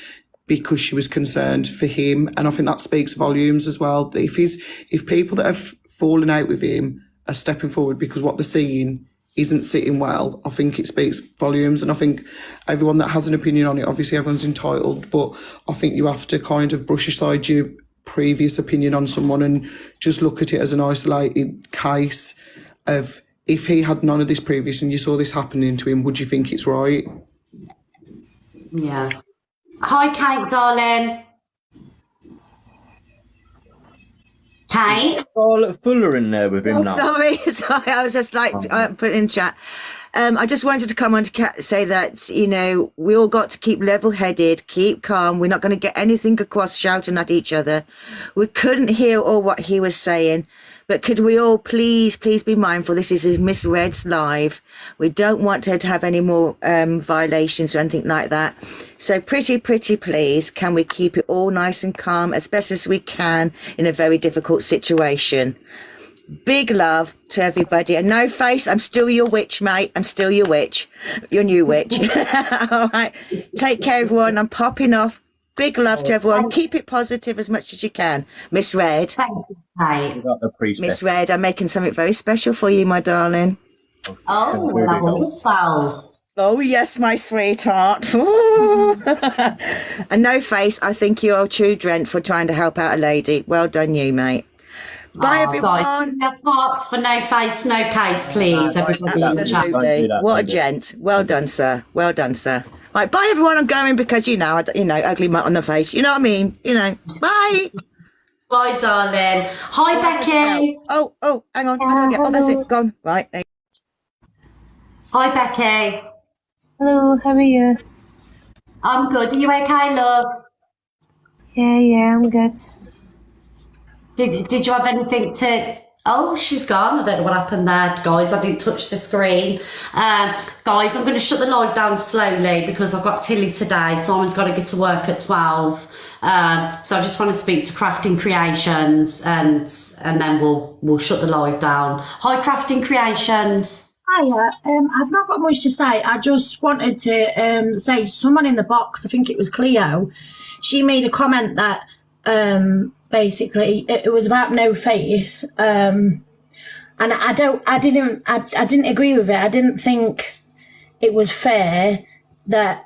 because she was concerned for him, and I think that speaks volumes as well. If people that have fallen out with him are stepping forward because what they're seeing isn't sitting well, I think it speaks volumes. And I think everyone that has an opinion on it, obviously everyone's entitled, but I think you have to kind of brush aside your previous opinion on someone and just look at it as an isolated case of, if he had none of this previous and you saw this happening to him, would you think it's right? Yeah. Hi, Kate, darling. Kate? Charlotte Fuller in there with him now. Sorry, I was just like put in chat. I just wanted to come on to say that, you know, we all got to keep level-headed, keep calm. We're not going to get anything across shouting at each other. We couldn't hear all what he was saying, but could we all please be mindful? This is Miss Red's live. We don't want her to have any more violations or anything like that. So pretty please, can we keep it all nice and calm as best as we can in a very difficult situation? Big love to everybody. And no face, I'm still your witch, mate. I'm still your witch. Your new witch. All right. Take care, everyone. I'm popping off. Big love to everyone. Keep it positive as much as you can. Miss Red. Hi. Miss Red, I'm making something very special for you, my darling. Oh, lovely spouse. Oh, yes, my sweetheart. And no face, I think you're a true Drent for trying to help out a lady. Well done, you, mate. Bye, everyone. Guys, have hearts for no face, no case, please. Everybody in the chat. Absolutely. What a gent. Well done, sir. Well done, sir. Right, bye, everyone. I'm going because, you know, ugly mutt on the face. You know what I mean? You know. Bye. Bye, darling. Hi, Becky. Oh, hang on. How do I get? Oh, that's it. Gone. Right. Hi, Becky. Hello, how are you? I'm good. Are you okay, love? Yeah, I'm good. Did you have anything to... Oh, she's gone. I don't know what happened there, guys. I didn't touch the screen. Guys, I'm going to shut the live down slowly because I've got Tilly today. Simon's got to get to work at 12. So I just want to speak to Crafting Creations and then we'll shut the live down. Hi, Crafting Creations. Hiya. I've not got much to say. I just wanted to say someone in the box, I think it was Cleo, she made a comment that basically it was about no face, and I didn't agree with it. I didn't think it was fair that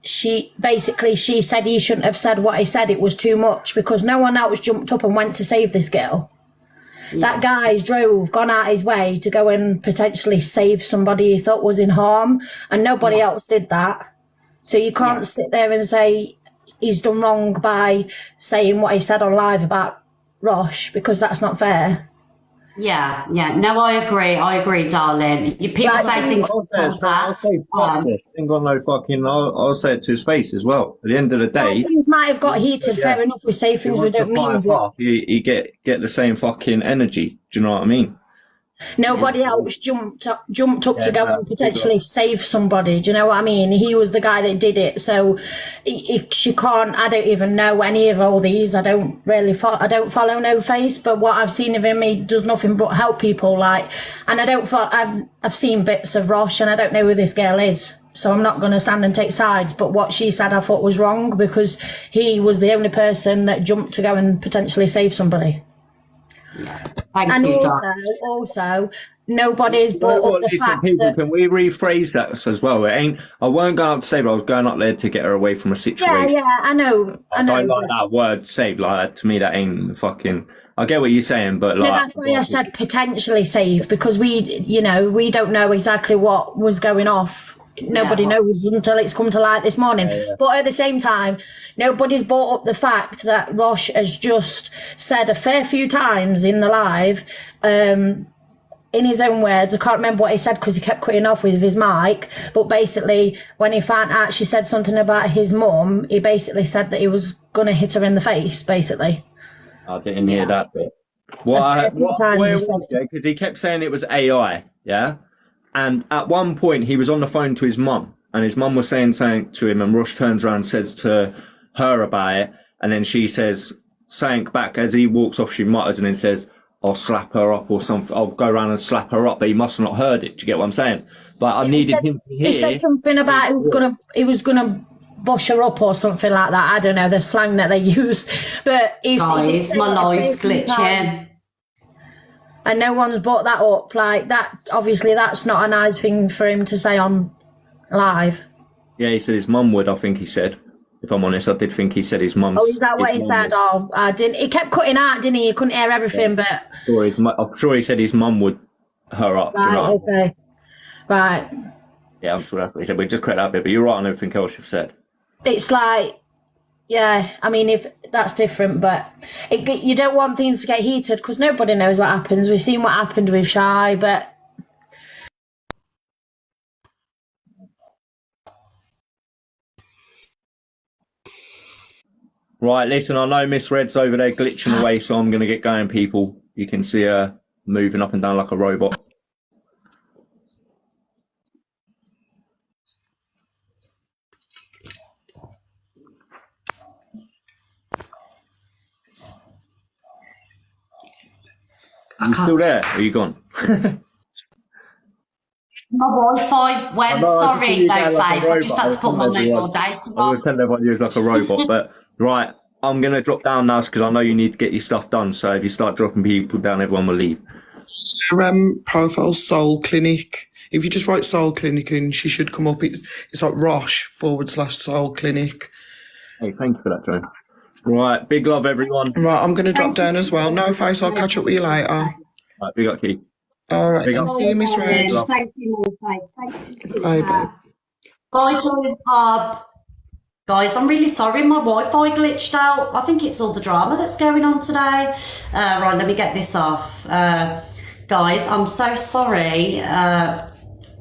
she said he shouldn't have said what he said. It was too much because no one else jumped up and went to save this girl. That guy's gone out his way to go and potentially save somebody he thought was in harm, and nobody else did that. So you can't sit there and say he's done wrong by saying what he said on live about Rash, because that's not fair. Yeah. No, I agree, darling. People say things like that. I'll say it to his face as well. At the end of the day, things might have got heated. Fair enough. We say things we don't mean. But you get the same fucking energy. Do you know what I mean? Nobody else jumped up to go and potentially save somebody. Do you know what I mean? He was the guy that did it. So she can't. I don't even know any of all these. I don't follow No Face, but what I've seen of him, he does nothing but help people. And I've seen bits of Rash, and I don't know who this girl is. So I'm not going to stand and take sides. But what she said, I thought was wrong because he was the only person that jumped to go and potentially save somebody. Thank you, also, nobody's brought up the fact that... Can we rephrase that as well? I weren't going out to say, but I was going up there to get her away from a situation. Yeah, I know. I don't like that word save. Like, to me, that ain't fucking... I get what you're saying, but like... that's why I said potentially save, because we don't know exactly what was going off. Nobody knows until it's come to light this morning. But at the same time, nobody's brought up the fact that Rash has just said a fair few times in the live, in his own words, I can't remember what he said because he kept cutting off with his mic, but basically when he found out she said something about his mum, he basically said that he was going to hit her in the face, basically. I didn't hear that bit. Because he kept saying it was AI, yeah? And at one point, he was on the phone to his mum, and his mum was saying something to him, and Rush turns around and says to her about it, and then she says something back. As he walks off, she mutters and then says, I'll slap her up or something. I'll go around and slap her up, but he must not heard it. Do you get what I'm saying? But I needed him to hear. He said something about he was gonna bosh her up or something like that. I don't know, the slang that they use. But guys, my live's glitching. And no one's brought that up. Like that, obviously, that's not a nice thing for him to say on live. Yeah, he said his mum would, I think he said. If I'm honest, I did think he said his mum's. Oh, is that what he said? Oh, I didn't. He kept cutting out, didn't he? You couldn't hear everything, but. I'm sure he said his mum would her up. Right, do you know? okay. Right. Yeah, I'm sure that's what he said. We just correct that bit, but you're right on everything else you've said. It's like, yeah, I mean, if that's different, but you don't want things to get heated because nobody knows what happens. We've seen what happened with Shy, but. Right, listen, I know Miss Red's over there glitching away, so I'm going to get going, people. You can see her moving up and down like a robot. You still there? Or are you gone? My Wi-Fi went. Sorry, no face. I just had to put my mobile data on. I would tell everyone you was like a robot, but right, I'm going to drop down now because I know you need to get your stuff done. So if you start dropping people down, everyone will leave. Profile Soul Clinic. If you just write Soul Clinic in, she should come up. It's like Rash/Soul Clinic. Hey, thank you for that, Joe. Right, big love, everyone. Right, I'm going to drop down as well. No face, I'll catch up with you later. Right, big up, Keith. All right, then. See you, Miss Red. Thank you, no face. Thank you. Bye, bye. Bye, Joy Pub. Guys, I'm really sorry my Wi-Fi glitched out. I think it's all the drama that's going on today. Right, let me get this off. Guys, I'm so sorry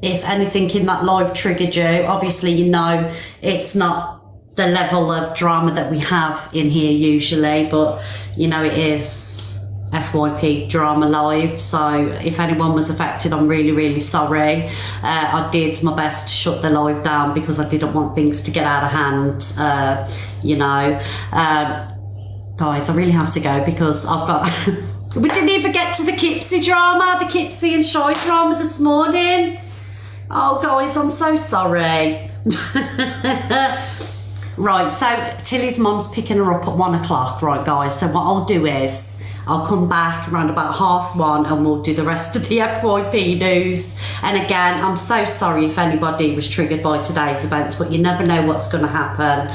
if anything in that live triggered you. Obviously, you know it's not the level of drama that we have in here usually, but you know it is FYP Drama Live, so if anyone was affected, I'm really, really sorry. I did my best to shut the live down because I didn't want things to get out of hand, you know. Guys, I really have to go because I've got... We didn't even get to the Kipsy drama, the Kipsy and Shy drama this morning. Oh, guys, I'm so sorry. Right, so Tilly's mum's picking her up at 1 o'clock, right, guys? So what I'll do is I'll come back around about 1:30 and we'll do the rest of the FYP news. And again, I'm so sorry if anybody was triggered by today's events, but you never know what's going to happen.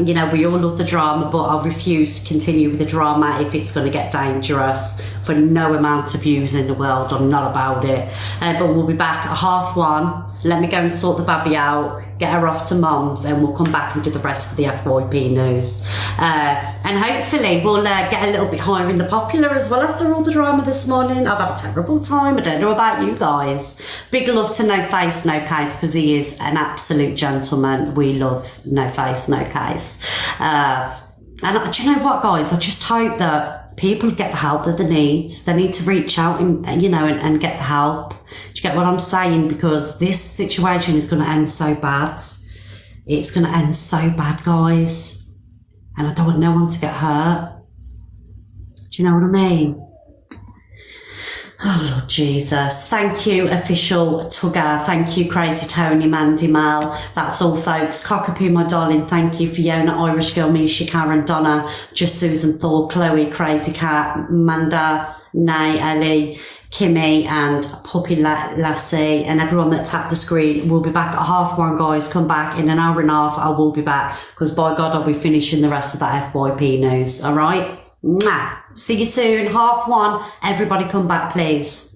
You know, we all love the drama, but I refuse to continue with the drama if it's going to get dangerous for no amount of views in the world. I'm not about it. But we'll be back at 1:30. Let me go and sort the baby out, get her off to mum's, and we'll come back and do the rest of the FYP news. And hopefully we'll get a little bit higher in the popular as well after all the drama this morning. I've had a terrible time. I don't know about you guys. Big love to No Face, No Case, because he is an absolute gentleman. We love No Face, No Case. And do you know what, guys? I just hope that people get the help that they need. They need to reach out and you know, and get the help. Do you get what I'm saying? Because this situation is going to end so bad. It's going to end so bad, guys. And I don't want no one to get hurt. Do you know what I mean? Oh, Lord Jesus. Thank you, Official Tugger. Thank you, Crazy Tony, Mandy Mal. That's all, folks. Cockapoo, my darling. Thank you, Fiona, Irish Girl, Misha, Karen, Donna, Just Susan, Thor, Chloe, Crazy Cat, Manda, Nay, Ellie, Kimmy, and Puppy Lassie, and everyone that tapped the screen. We'll be back at 1:30, guys. Come back in an hour and a half. I will be back because, by God, I'll be finishing the rest of that FYP news. All right? Mwah. See you soon. 1:30. Everybody come back, please.